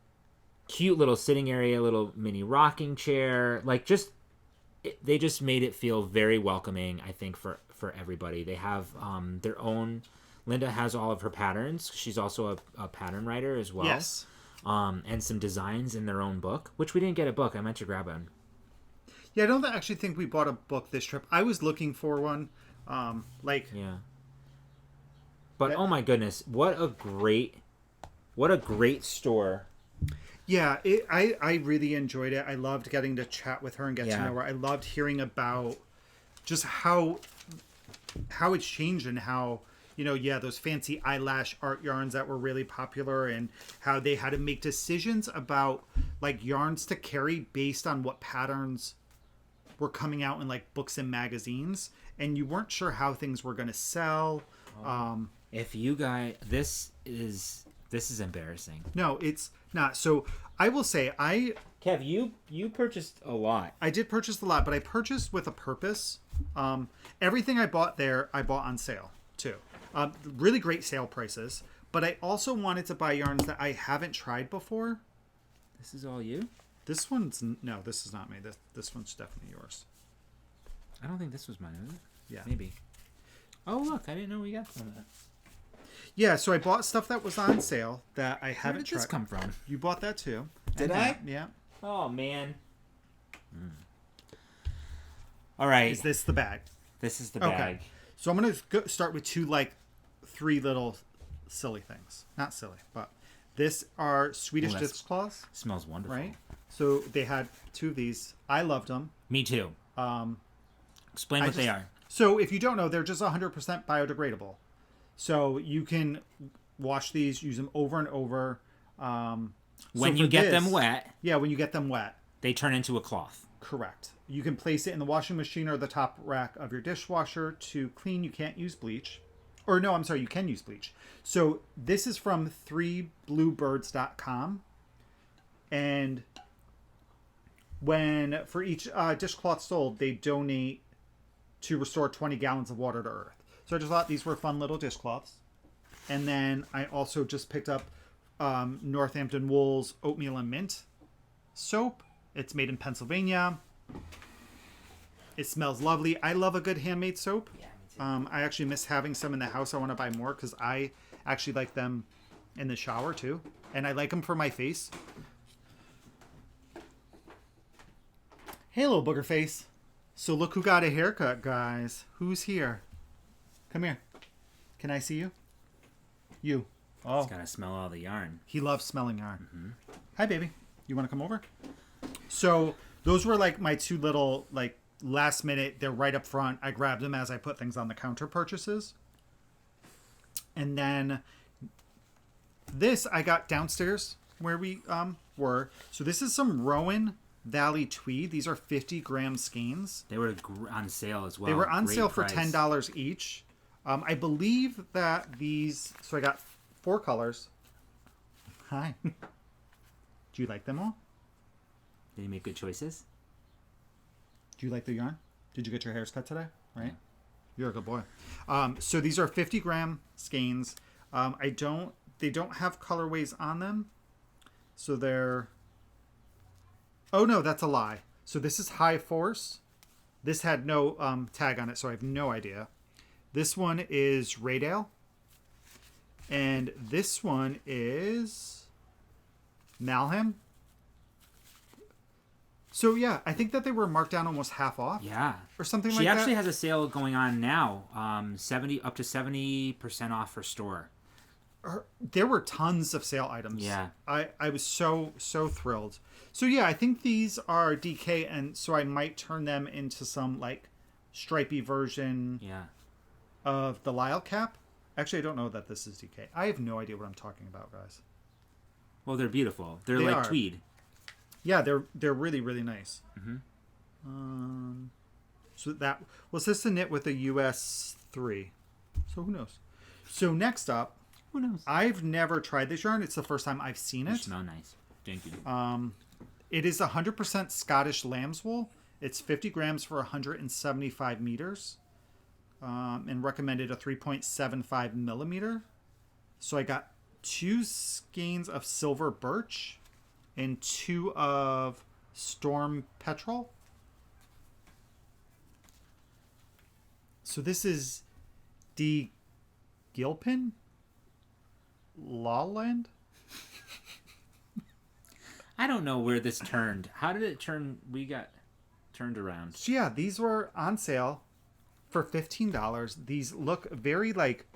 cute little sitting area, little mini rocking chair. Like they just made it feel very welcoming, I think, for everybody. They have their own. Linda has all of her patterns. She's also a pattern writer as well. Yes. And some designs in their own book, which we didn't get a book. I meant to grab one. Yeah, I don't actually think we bought a book this trip. I was looking for one. Yeah. But oh my goodness, what a great store. Yeah, I really enjoyed it. I loved getting to chat with her and get to know her. I loved hearing about just how it's changed and how, those fancy eyelash art yarns that were really popular and how they had to make decisions about like yarns to carry based on what patterns were coming out in like books and magazines, and you weren't sure how things were going to sell. If you guys, this is embarrassing. No, it's not. So I will say, Kev, you purchased a lot. I did purchase a lot, but I purchased with a purpose. Everything I bought there, I bought on sale too. Really great sale prices. But I also wanted to buy yarns that I haven't tried before. This is all you? This is not me. This one's definitely yours. I don't think this was mine, is it? Yeah. Maybe. Oh, look, I didn't know we got some of that. Yeah, so I bought stuff that was on sale that I haven't tried. Where did this come from? You bought that too. Did I? Yeah. Oh, man. All right. Is this the bag? This is the bag. Okay. So I'm going to start with three little silly things. Not silly, but this are Swedish dishcloths. Smells wonderful. Right? So they had two of these. I loved them. Me too. Explain what they are. So if you don't know, they're just 100% biodegradable. So you can wash these, use them over and over. When you get them wet. Yeah, when you get them wet. They turn into a cloth. Correct. You can place it in the washing machine or the top rack of your dishwasher to clean. You can't use bleach. Or no, I'm sorry, you can use bleach. So this is from 3bluebirds.com. And for each dishcloth sold, they donate to restore 20 gallons of water to Earth. So I just thought these were fun little dishcloths. And then I also just picked up Northampton Wools Oatmeal and Mint soap. It's made in Pennsylvania. It smells lovely. I love a good handmade soap. Yeah, me too. I actually miss having some in the house. I want to buy more because I actually like them in the shower too. And I like them for my face. Hey, little booger face. So look who got a haircut, guys. Who's here? Come here. Can I see you? You. Oh. He's got to smell all the yarn. He loves smelling yarn. Mm-hmm. Hi, baby. You want to come over? So those were like my two little, like, last minute. They're right up front. I grabbed them as I put things on the counter purchases. And then this I got downstairs where we were. So this is some Rowan Valley Tweed. These are 50-gram skeins. They were on sale as well. They were on Great sale price. for $10 each. I believe that these... So I got 4 colors. Hi. Do you like them all? Did you make good choices? Do you like the yarn? Did you get your hairs cut today? Right? Yeah. You're a good boy. So these are 50-gram skeins. They don't have colorways on them. So they're... Oh, no, that's a lie. So this is High Force. This had no tag on it, so I have no idea. This one is Raydale. And this one is Malham. So, yeah, I think that they were marked down almost half off. Yeah. Or something like that. She actually has a sale going on now. Up to 70% off her store. There were tons of sale items. Yeah. I was so thrilled. So, yeah, I think these are DK, and so I might turn them into some, like, stripy version of the Lyle cap. Actually, I don't know that this is DK. I have no idea what I'm talking about, guys. Well, they're beautiful. They're like tweed. Yeah, they're really, really nice. Mm-hmm. So that was this a knit with a US 3. So who knows? So next up, who knows? I've never tried this yarn. It's the first time I've seen it. Smell nice. Thank you. It is 100% Scottish lambswool, It's 50 grams for 175 meters, and recommended a 3.75 millimeter. So I got 2 skeins of silver birch and 2 of storm petrol. So this is the Gilpin Lawland. I don't know where this turned. How did it turn? We got turned around. So yeah, these were on sale for $15. These look very like,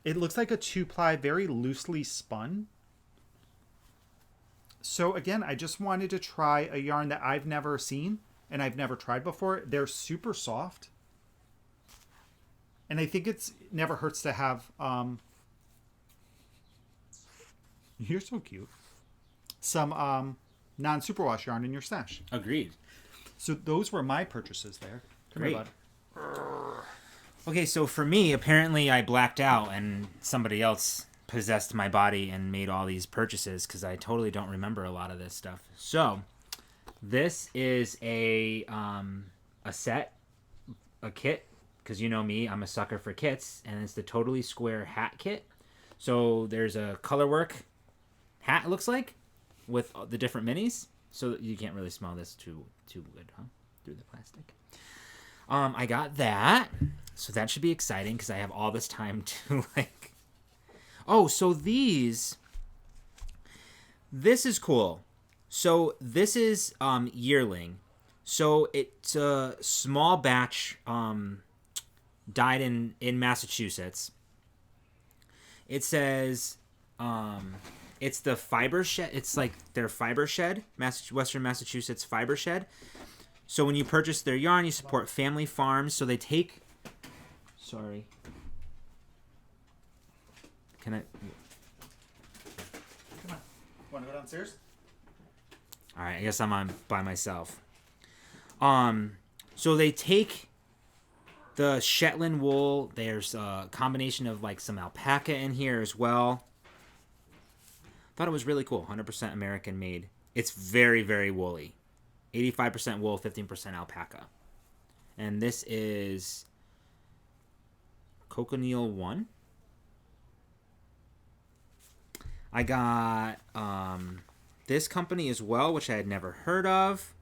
it looks like a 2-ply, very loosely spun. So again, I just wanted to try a yarn that I've never seen and I've never tried before. They're super soft. And I think it's never hurts to have, you're so cute, some non-superwash yarn in your stash. Agreed. So those were my purchases there. Come Great. here, bud. Okay, so for me, apparently I blacked out and somebody else possessed my body and made all these purchases because I totally don't remember a lot of this stuff. So this is a set, a kit, because you know me, I'm a sucker for kits, and it's the Totally Square hat kit. So there's a colorwork hat, it looks like, with the different minis. So you can't really smell this too good, huh? Through the plastic. I got that, so that should be exciting because I have all this time to like. Oh, so this is cool. So this is yearling. So it's a small batch dyed in Massachusetts. It says it's the fiber shed. It's like their fiber shed, Western Massachusetts fiber shed. So when you purchase their yarn, you support family farms. So they take. Sorry. Can I? Come on. Want to go downstairs? All right, I guess I'm on by myself. So they take the Shetland wool. There's a combination of like some alpaca in here as well. Thought it was really cool. 100% American made. It's very, very woolly. 85% wool, 15% alpaca. And this is Cochineal 1. I got this company as well, which I had never heard of.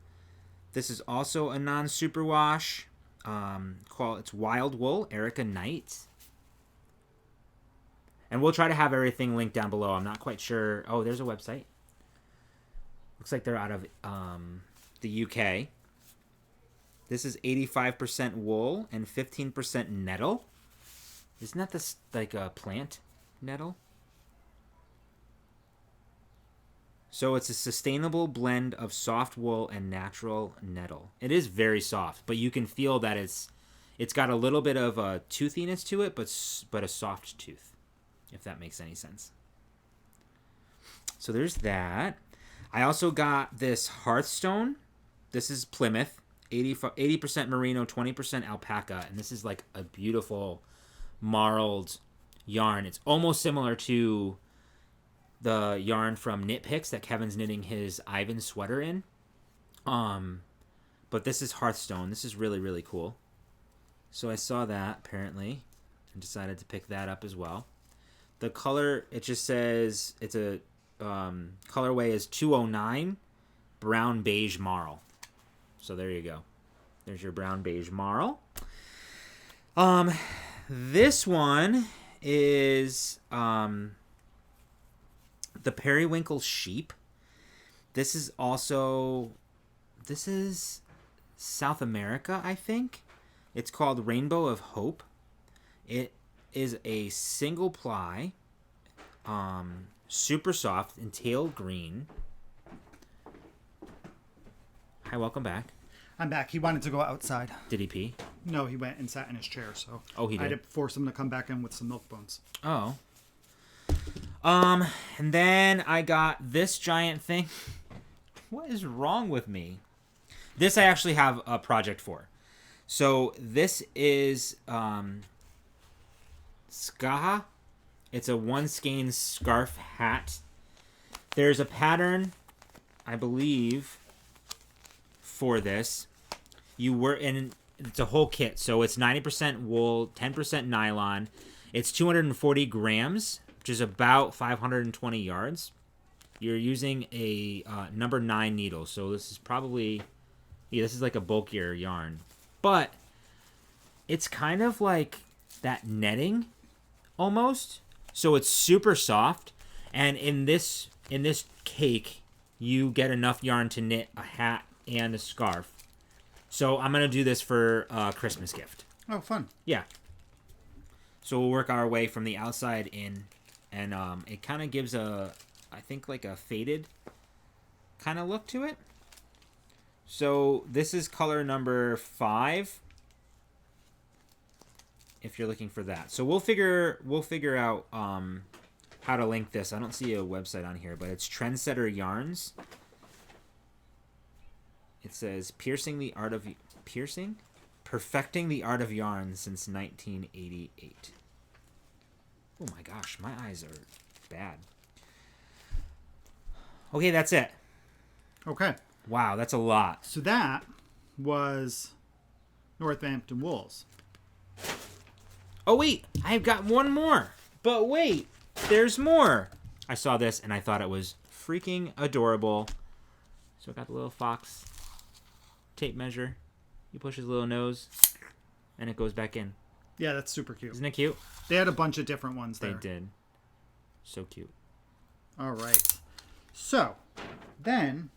This is also a non-superwash. It's Wild Wool, Erica Knight. And we'll try to have everything linked down below. I'm not quite sure. Oh, there's a website. Looks like they're out of the UK. This is 85% wool and 15% nettle. Isn't that this like a plant nettle? So it's a sustainable blend of soft wool and natural nettle. It is very soft, but you can feel that it's got a little bit of a toothiness to it, but a soft tooth, if that makes any sense. So there's that. I also got this Hearthstone. This is Plymouth, 80% merino, 20% alpaca, and this is like a beautiful marled yarn. It's almost similar to the yarn from Knit Picks that Kevin's knitting his Ivan sweater in. But this is Hearthstone. This is really, really cool. So I saw that, apparently, and decided to pick that up as well. The color, it just says, it's a colorway is 209 brown beige marl. So there you go. There's your brown beige marl. This one is the Periwinkle sheep. This is South America, I think. It's called Rainbow of Hope. It is a single ply, super soft, and teal green. Hi, welcome back. I'm back. He wanted to go outside. Did he pee? No, he went and sat in his chair, so he did? I had to force him to come back in with some milk bones. Oh. And then I got this giant thing. What is wrong with me? This I actually have a project for. So this is Skaha. It's a one skein scarf hat. There's a pattern, I believe, for this. and it's a whole kit. So it's 90% wool, 10% nylon. It's 240 grams, which is about 520 yards. You're using a number 9 needle. So this is probably, this is like a bulkier yarn. But it's kind of like that netting almost. So it's super soft. And in this cake, you get enough yarn to knit a hat and a scarf. So I'm going to do this for a Christmas gift. Oh, fun. Yeah. So we'll work our way from the outside in. And it kind of gives I think like a faded kind of look to it. So this is color number 5. If you're looking for that. So we'll figure out how to link this. I don't see a website on here, but it's Trendsetter Yarns. It says perfecting the art of yarn since 1988. Oh my gosh, my eyes are bad. Okay, that's it. Okay. Wow, that's a lot. So that was Northampton Wools. Oh wait, I've got one more. But wait, there's more. I saw this and I thought it was freaking adorable. So I got the little fox tape measure. You push his little nose and it goes back in. Yeah, that's super cute. Isn't it cute? They had a bunch of different ones there. They did. So cute. All right. So then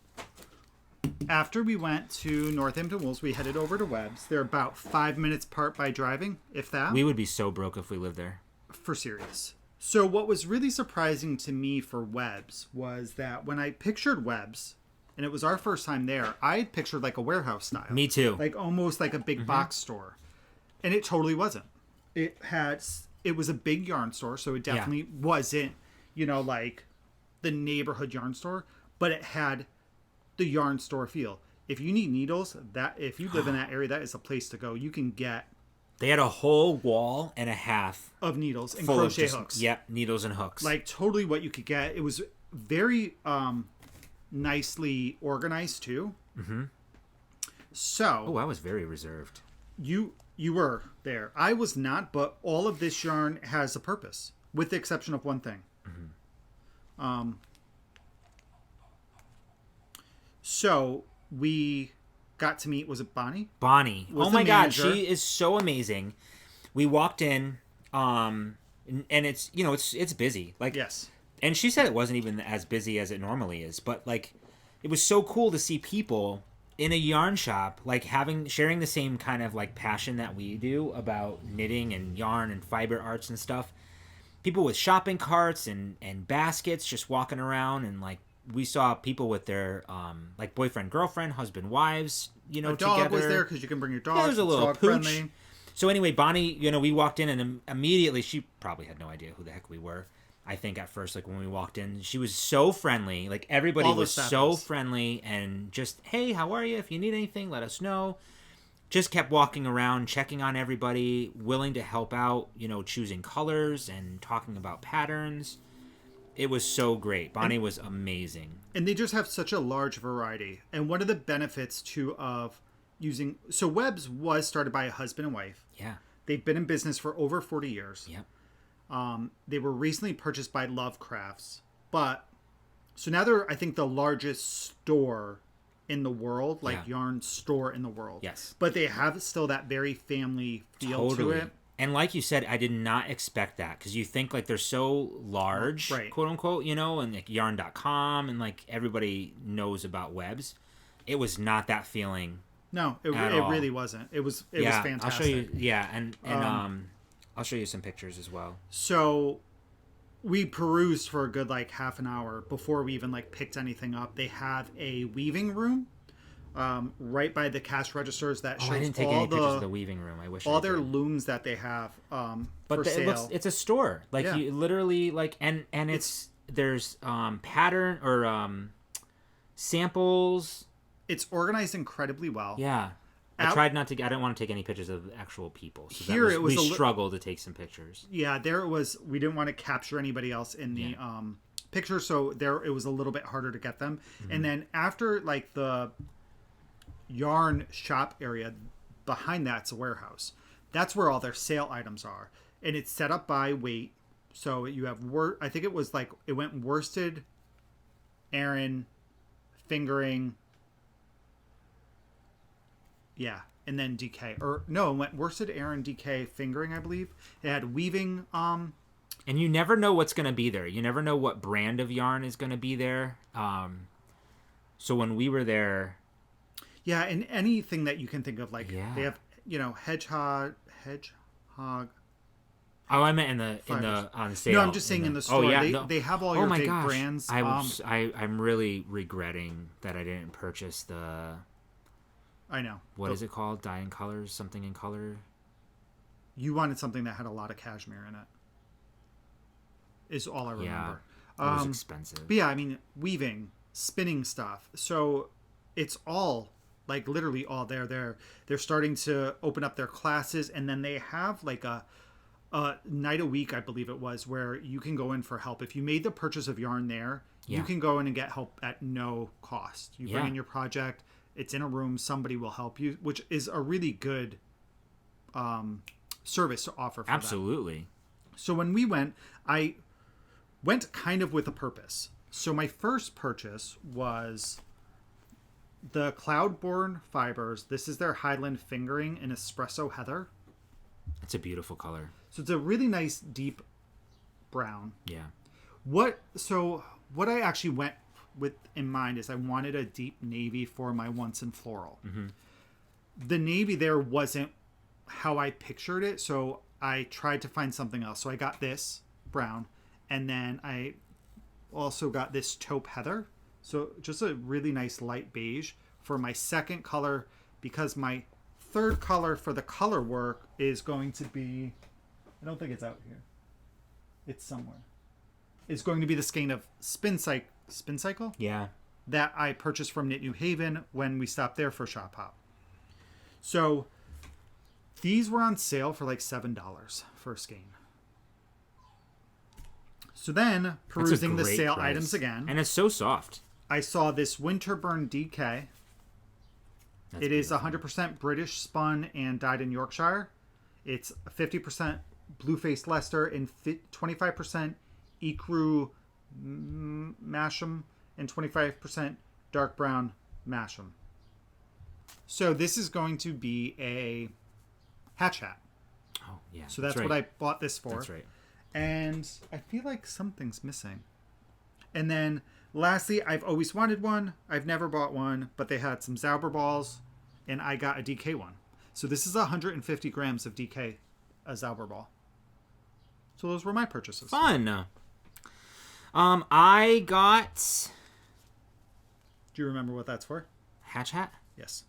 after we went to Northampton Wools, we headed over to Webb's. They're about 5 minutes apart by driving, if that. We would be so broke if we lived there. For serious. So what was really surprising to me for Webb's was that when I pictured Webb's, and it was our first time there, I had pictured like a warehouse style. Me too. Like almost like a big box store. And it totally wasn't. It was a big yarn store, so it definitely wasn't, like the neighborhood yarn store, but it had the yarn store feel. If you need needles, if you live in that area, that is a place to go. You can get. They had a whole wall and a half of needles and crochet hooks. Yep, needles and hooks. Like totally what you could get. It was very nicely organized too. Mm-hmm. So. Oh, I was very reserved. You were there. I was not, but all of this yarn has a purpose, with the exception of one thing. Mm-hmm. So we got to meet, was it Bonnie? Bonnie. Oh my God, she is so amazing. We walked in, and it's, it's busy. Like, yes. And she said it wasn't even as busy as it normally is, but like, it was so cool to see people in a yarn shop, like sharing the same kind of like passion that we do about knitting and yarn and fiber arts and stuff. People with shopping carts and baskets just walking around, and like we saw people with their like boyfriend, girlfriend, husband, wives, a dog together. Was there because you can bring your dog. Yeah, there's a little dog pooch. Friendly. So anyway, Bonnie, we walked in and immediately she probably had no idea who the heck we were. I think at first, like when we walked in, she was so friendly. Like everybody was so friendly and just, hey, how are you? If you need anything, let us know. Just kept walking around, checking on everybody, willing to help out, choosing colors and talking about patterns. It was so great. Bonnie was amazing. And they just have such a large variety. And one of the benefits too of using, so Webb's was started by a husband and wife. Yeah. They've been in business for over 40 years. Yep. They were recently purchased by Love Crafts, but so now they're, I think, the largest store in the world, like yarn store in the world. Yes. But they have still that very family feel to it. And like you said, I did not expect that because you think like they're so large, right, quote unquote, and like yarn.com and like everybody knows about Webb's. It was not that feeling. No, it really wasn't. It was fantastic. I'll show you. Yeah. And I'll show you some pictures as well. So we perused for a good like half an hour before we even like picked anything up. They have a weaving room right by the cash registers that shows I didn't take any pictures of the weaving room. I wish all their looms that they have for sale. It's a store. Like you literally like and there's pattern or samples. It's organized incredibly well. Yeah. I tried not to. I didn't want to take any pictures of actual people. So we struggled to take some pictures. Yeah, there it was. We didn't want to capture anybody else in the picture, so there it was a little bit harder to get them. Mm-hmm. And then after like the yarn shop area. Behind that's a warehouse. That's where all their sale items are. And it's set up by weight. So you have, I think it was like, it went worsted, Aran, fingering. Yeah. And then DK. Or no, it went worsted, Aran, DK, fingering, I believe. It had weaving. And you never know what's going to be there. You never know what brand of yarn is going to be there. So when we were there. Yeah, and anything that you can think of, like they have, hedgehog. Oh, I meant in the on sale. No, I'm just saying in the store. Oh, yeah, they have all your big brands. I'm really regretting that I didn't purchase the. I know. What is it called? Dye in colors, something in color. You wanted something that had a lot of cashmere in it. Is all I remember. Yeah, it was expensive. But yeah, I mean, weaving, spinning stuff. So it's all. Like literally all there. They're starting to open up their classes, and then they have like a night a week, I believe it was, where you can go in for help. If you made the purchase of yarn there, you can go in and get help at no cost. You bring in your project, it's in a room, somebody will help you, which is a really good service to offer for Absolutely. That. So when we went, I went kind of with a purpose. So my first purchase was the Cloudborn Fibers. This is their Highland Fingering in Espresso Heather. It's a beautiful color. So it's a really nice deep brown. Yeah. What I actually went with in mind is I wanted a deep navy for my Once in Floral. Mm-hmm. The navy there wasn't how I pictured it, so I tried to find something else. So I got this brown, and then I also got this taupe heather. So just a really nice light beige for my second color, because my third color for the color work is going to be, I don't think it's out here. It's somewhere. It's going to be the skein of Spin Cycle? Yeah. That I purchased from Knit New Haven when we stopped there for Shop Hop. So these were on sale for like $7 for a skein. So then, perusing the sale items again. And it's so soft. I saw this Winterburn DK. It is 100% British spun and dyed in Yorkshire. It's 50% blue-faced Leicester and 25% ecru Masham and 25% dark brown Masham. So this is going to be a hatch hat. Oh, yeah. So that's what I bought this for. That's right. And I feel like something's missing. And then lastly, I've always wanted one. I've never bought one, but they had some Zauber balls, and I got a DK one. So this is 150 grams of DK, a Zauber ball. So those were my purchases. Fun. I got... Do you remember what that's for? Hatch hat? Yes.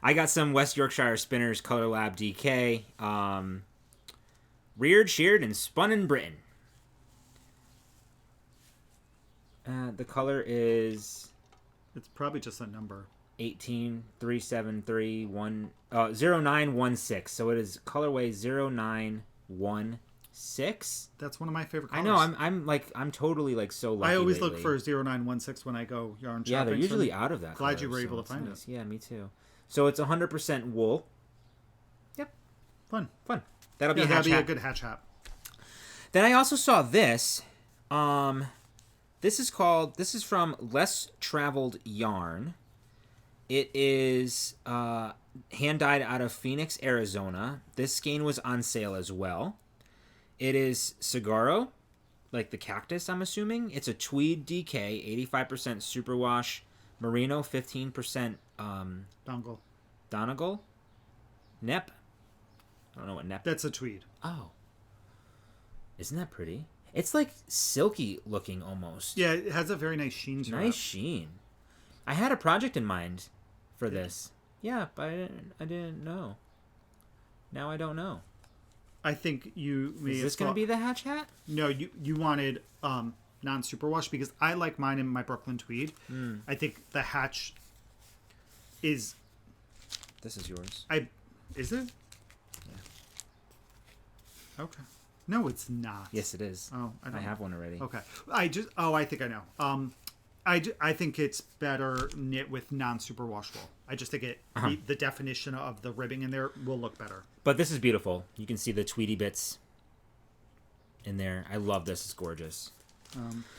I got some West Yorkshire Spinners Color Lab DK. Reared, sheared, and spun in Britain. The color is... It's probably just a number. 0916. So it is colorway 0916. That's one of my favorite colors. I know. I'm totally like so lucky. I always lately. look for 0916 when I go yarn shopping. Yeah, they're usually out of that. Glad color, you were able so to find nice. it. Yeah, me too. So it's 100% wool. Yep. Fun. That'll be a that'd be a good hatch hat. Then I also saw this. This is from Less Traveled Yarn. It is hand dyed out of Phoenix, Arizona. This skein was on sale as well. It is Saguaro, like the cactus, I'm assuming. It's a Tweed DK, 85% superwash, merino, 15% Donegal. Nep. I don't know what Nep. That's a Tweed. Oh. Isn't that pretty? It's like silky looking almost. Yeah, it has a very nice sheen to it. Nice sheen. I had a project in mind for this. Yeah, but I didn't know. Now I don't know. I think you may Is this going to be the hatch hat? No, you wanted non-superwash because I like mine in my Brooklyn Tweed. I think the hatch is... This is yours. Is it? Yeah. Okay. No, it's not. Yes, it is. Oh, I have one already. Okay. I think I know. I think it's better knit with non-superwash wool. I just think the definition of the ribbing in there will look better. But this is beautiful. You can see the Tweedy bits in there. I love this. It's gorgeous.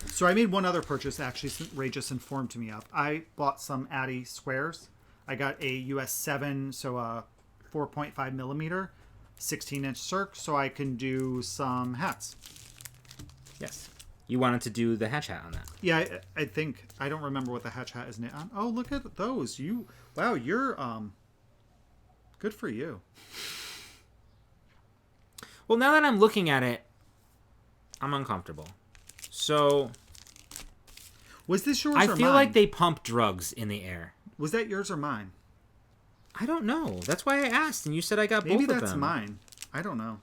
So I made one other purchase, actually, Ray just informed me of. I bought some Addy squares. I got a US 7, so a 4.5 millimeter, 16-inch circ, so I can do some hats. Yes. You wanted to do the hatch hat on that. Yeah, I think. I don't remember what the hatch hat is knit on. Oh, look at those. Wow, you're, good for you. Well, now that I'm looking at it, I'm uncomfortable. So, was this yours or mine? I feel like they pump drugs in the air. Was that yours or mine? I don't know. That's why I asked, and you said I got both of them. Maybe that's mine. I don't know.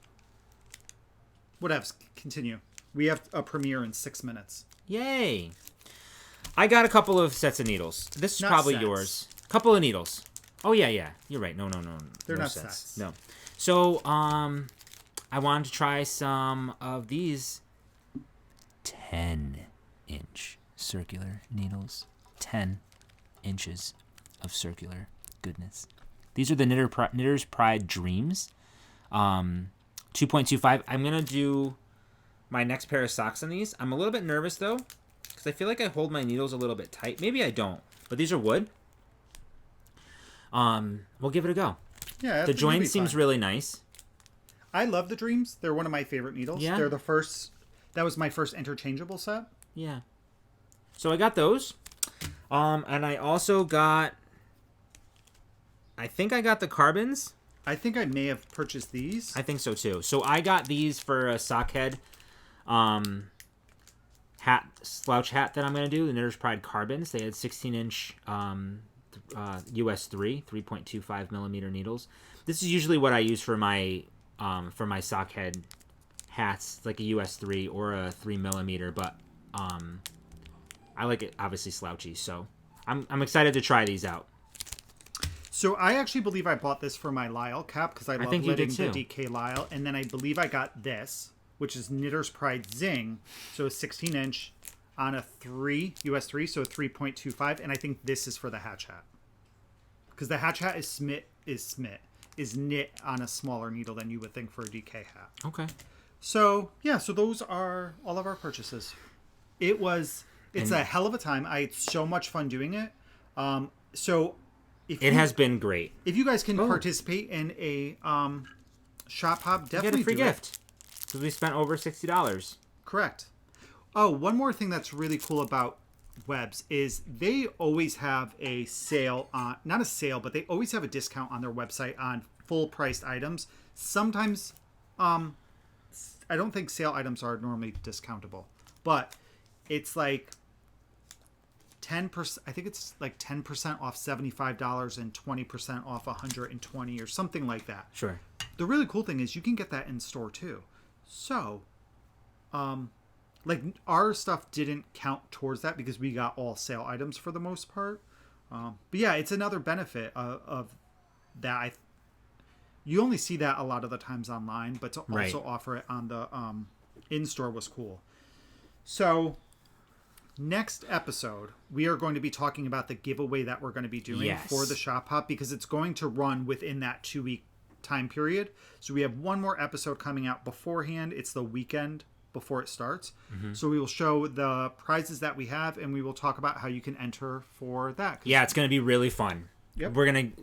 Whatever. Continue. We have a premiere in 6 minutes. Yay! I got a couple of sets of needles. This is not probably sets. Yours. Couple of needles. Oh yeah. You're right. No. They're no not sets. No. So, I wanted to try some of these 10-inch circular needles. 10 inches of circular goodness. These are the Knitter's Pride Dreams. 2.25. I'm going to do my next pair of socks on these. I'm a little bit nervous, though, because I feel like I hold my needles a little bit tight. Maybe I don't, but these are wood. We'll give it a go. Yeah, the joint seems really nice. I love the Dreams. They're one of my favorite needles. Yeah. They're the first. That was my first interchangeable set. Yeah. So I got those. And I also got. I think I got the carbons. I think I may have purchased these. I think so too. So I got these for a sock head hat, slouch hat that I'm going to do. The Knitter's Pride Carbons. They had 16-inch US 3.25 millimeter needles. This is usually what I use for my sock head hats, like a US 3 or a 3 millimeter, but I like it obviously slouchy, so I'm excited to try these out. So I actually believe I bought this for my Lisle cap because I love knitting the DK Lisle, and then I believe I got this, which is Knitter's Pride Zing, so a 16-inch on a 3 US 3, so a 3.25, and I think this is for the hatch hat because the hatch hat is knit on a smaller needle than you would think for a DK hat. Okay. So yeah, so those are all of our purchases. It's a hell of a time. I had so much fun doing it. So it has been great. If you guys can participate in a shop hop, definitely get a free gift because we spent over $60. Correct. Oh, one more thing that's really cool about Webs is they always have a sale on, not a sale, but they always have a discount on their website on full priced items. Sometimes, I don't think sale items are normally discountable, but it's like 10%. I think it's like 10% off $75 and 20% off $120 or something like that. Sure. The really cool thing is you can get that in store too. So, like our stuff didn't count towards that because we got all sale items for the most part. But yeah, it's another benefit of that. You only see that a lot of the times online, but to also offer it on the in-store was cool. So next episode, we are going to be talking about the giveaway that we're going to be doing for the shop hop because it's going to run within that 2-week time period. So we have one more episode coming out beforehand. It's the weekend before it starts. Mm-hmm. So we will show the prizes that we have and we will talk about how you can enter for that. Yeah, it's going to be really fun. Yep.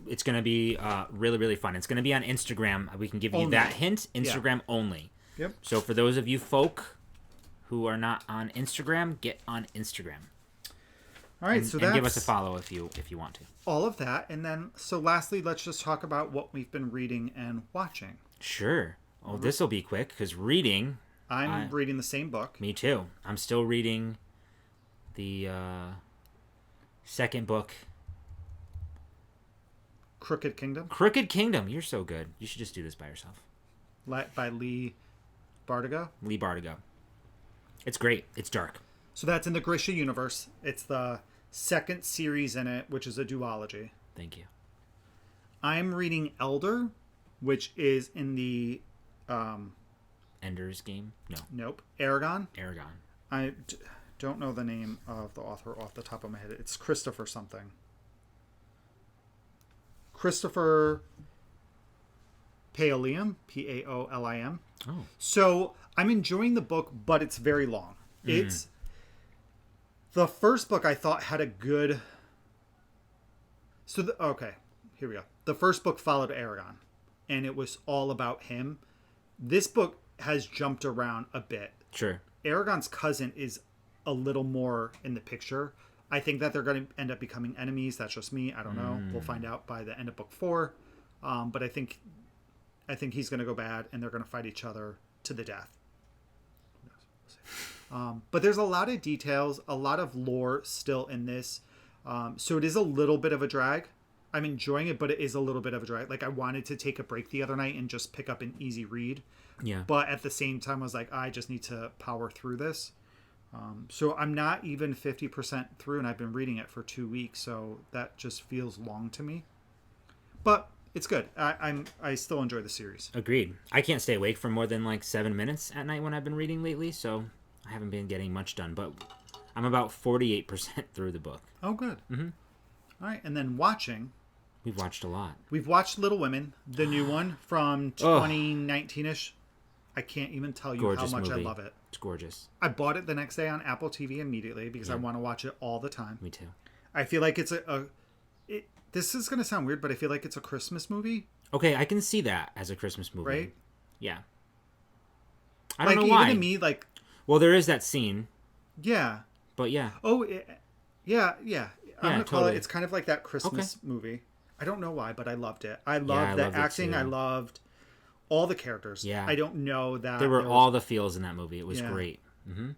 It's going to be really, really fun. It's going to be on Instagram. We can give you that hint. Instagram only. Yep. So for those of you folk who are not on Instagram, get on Instagram. All right, and give us a follow if you want to. All of that, and then so lastly, let's just talk about what we've been reading and watching. Sure. Oh, this will be quick because reading. I'm reading the same book. Me too. I'm still reading the second book. Crooked Kingdom. Crooked Kingdom. You're so good. You should just do this by yourself. By Leigh Bardugo. Leigh Bardugo. It's great. It's dark. So that's in the Grisha universe. It's the second series in it, which is a duology. Thank you. I'm reading Elder, which is in the... Ender's Game? No. Nope. Aragon. Aragon. I don't know the name of the author off the top of my head. It's Christopher something. Christopher Paolini, Paolim. Oh. So I'm enjoying the book, but it's very long. It's the first book I thought had a good. So okay, here we go. The first book followed Aragon, and it was all about him. This book has jumped around a bit. Sure. Aragon's cousin is a little more in the picture. I think that they're going to end up becoming enemies. That's just me. I don't know. We'll find out by the end of book 4. But I think he's going to go bad, and they're going to fight each other to the death. But there's a lot of details, a lot of lore still in this. So it is a little bit of a drag. I'm enjoying it, but it is a little bit of a drag. Like, I wanted to take a break the other night and just pick up an easy read. Yeah. But at the same time, I was like, I just need to power through this. So I'm not even 50% through, and I've been reading it for 2 weeks, so that just feels long to me. But it's good. I still enjoy the series. Agreed. I can't stay awake for more than like 7 minutes at night when I've been reading lately, so I haven't been getting much done. But I'm about 48% through the book. Oh, good. Mm-hmm. All right, and then watching. We've watched a lot. We've watched Little Women, the new one from 2019-ish. I can't even tell you Gorgeous how much movie. I love it. It's gorgeous. I bought it the next day on Apple TV immediately because I want to watch it all the time. Me too. I feel like it's this is going to sound weird, but I feel like it's a Christmas movie. Okay, I can see that as a Christmas movie. Right? Yeah. I don't know even why. to me, like... Well, there is that scene. Yeah. But yeah. Oh, yeah. I'm going to call totally. it... It's kind of like that Christmas movie. I don't know why, but I loved it. I loved the acting. I loved all the characters. Yeah. I don't know that... There were all the feels in that movie. It was great. Mm-hmm.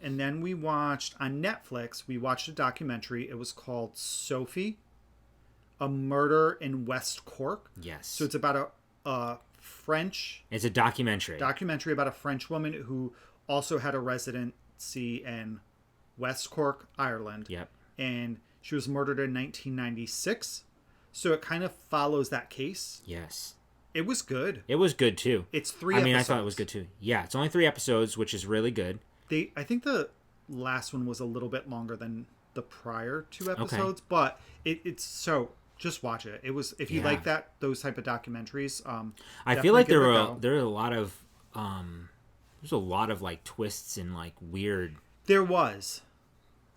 And then we watched... On Netflix, we watched a documentary. It was called Sophie, A Murder in West Cork. Yes. So it's about a French... It's a documentary. Documentary about a French woman who also had a residency in West Cork, Ireland. Yep. And she was murdered in 1996. So it kind of follows that case. Yes. It was good. It was good, too. It's 3 episodes. I thought it was good, too. Yeah, it's only 3 episodes, which is really good. I think the last one was a little bit longer than the prior 2 episodes, but it's so... Just watch it. It was if you like those type of documentaries. I feel like there are a lot of there's a lot of like twists and like weird. There was.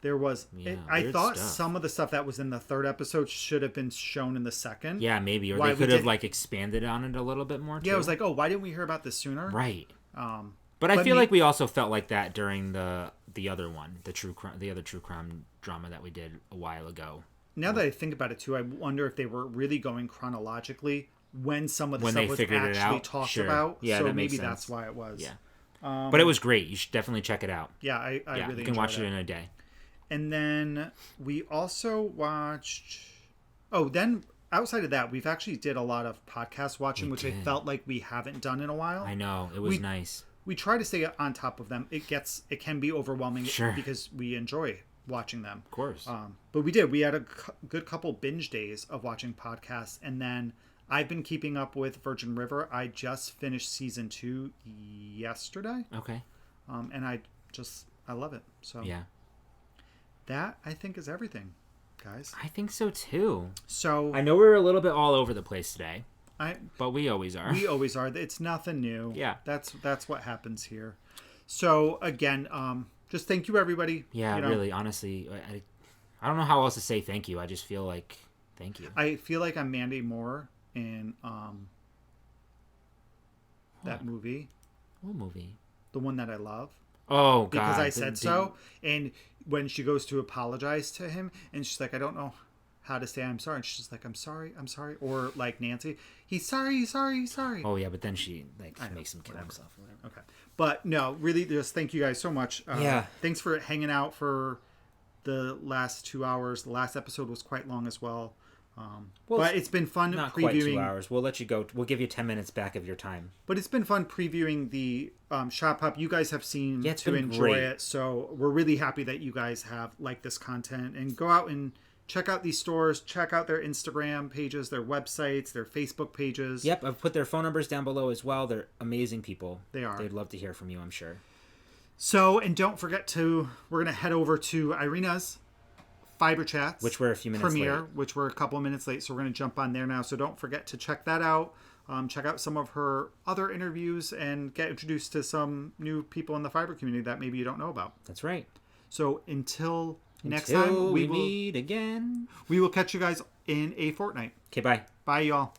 I thought stuff. Some of the stuff that was in the 3rd episode should have been shown in the 2nd. Yeah, maybe, or they could have like expanded on it a little bit more. Yeah, I was like, oh, why didn't we hear about this sooner? Right. But I feel like we also felt like that during the other one, the other true crime drama that we did a while ago. Now that I think about it too, I wonder if they were really going chronologically when some of the stuff was actually talked about. Yeah, so that maybe makes sense. that's why it was. Yeah. But it was great. You should definitely check it out. Yeah, I really you can watch it in a day. And then we also watched... Oh, then outside of that, we've actually did a lot of podcast watching, which I felt like we haven't done in a while. I know. It was nice. We try to stay on top of them. It can be overwhelming because we enjoy watching them. Of course. But we did. We had a good couple binge days of watching podcasts. And then I've been keeping up with Virgin River. I just finished season 2 yesterday. Okay. And I love it. So yeah. That, I think, is everything, guys. I think so, too. So I know we're a little bit all over the place today. But we always are. We always are. It's nothing new. Yeah. That's what happens here. So, again, just thank you, everybody. Yeah, really, honestly. I don't know how else to say thank you. I just feel like thank you. I feel like I'm Mandy Moore in that movie. What movie? The one that I love. Oh, God. Because I said so. And when she goes to apologize to him, and she's like, I don't know how to say I'm sorry. And she's like, I'm sorry. Or like Nancy, he's sorry. Oh, yeah, but then she makes him kill himself. Okay. But no, really, just thank you guys so much. Thanks for hanging out for the last 2 hours. The last episode was quite long as well. But it's been fun not previewing. Quite 2 hours. We'll let you go. We'll give you 10 minutes back of your time. But it's been fun previewing the Shop Hop. You guys have seen to enjoy it. So we're really happy that you guys have liked this content. And go out and check out these stores. Check out their Instagram pages, their websites, their Facebook pages. Yep, I've put their phone numbers down below as well. They're amazing people. They are. They'd love to hear from you, I'm sure. So, and don't forget we're going to head over to Irina's Fiber Chats, which we're a few minutes late. Which we're a couple of minutes late. So we're going to jump on there now. So don't forget to check that out. Check out some of her other interviews and get introduced to some new people in the fiber community that maybe you don't know about. That's right. So until next time, we meet again. We will catch you guys in a fortnight. Okay, bye. Bye, y'all.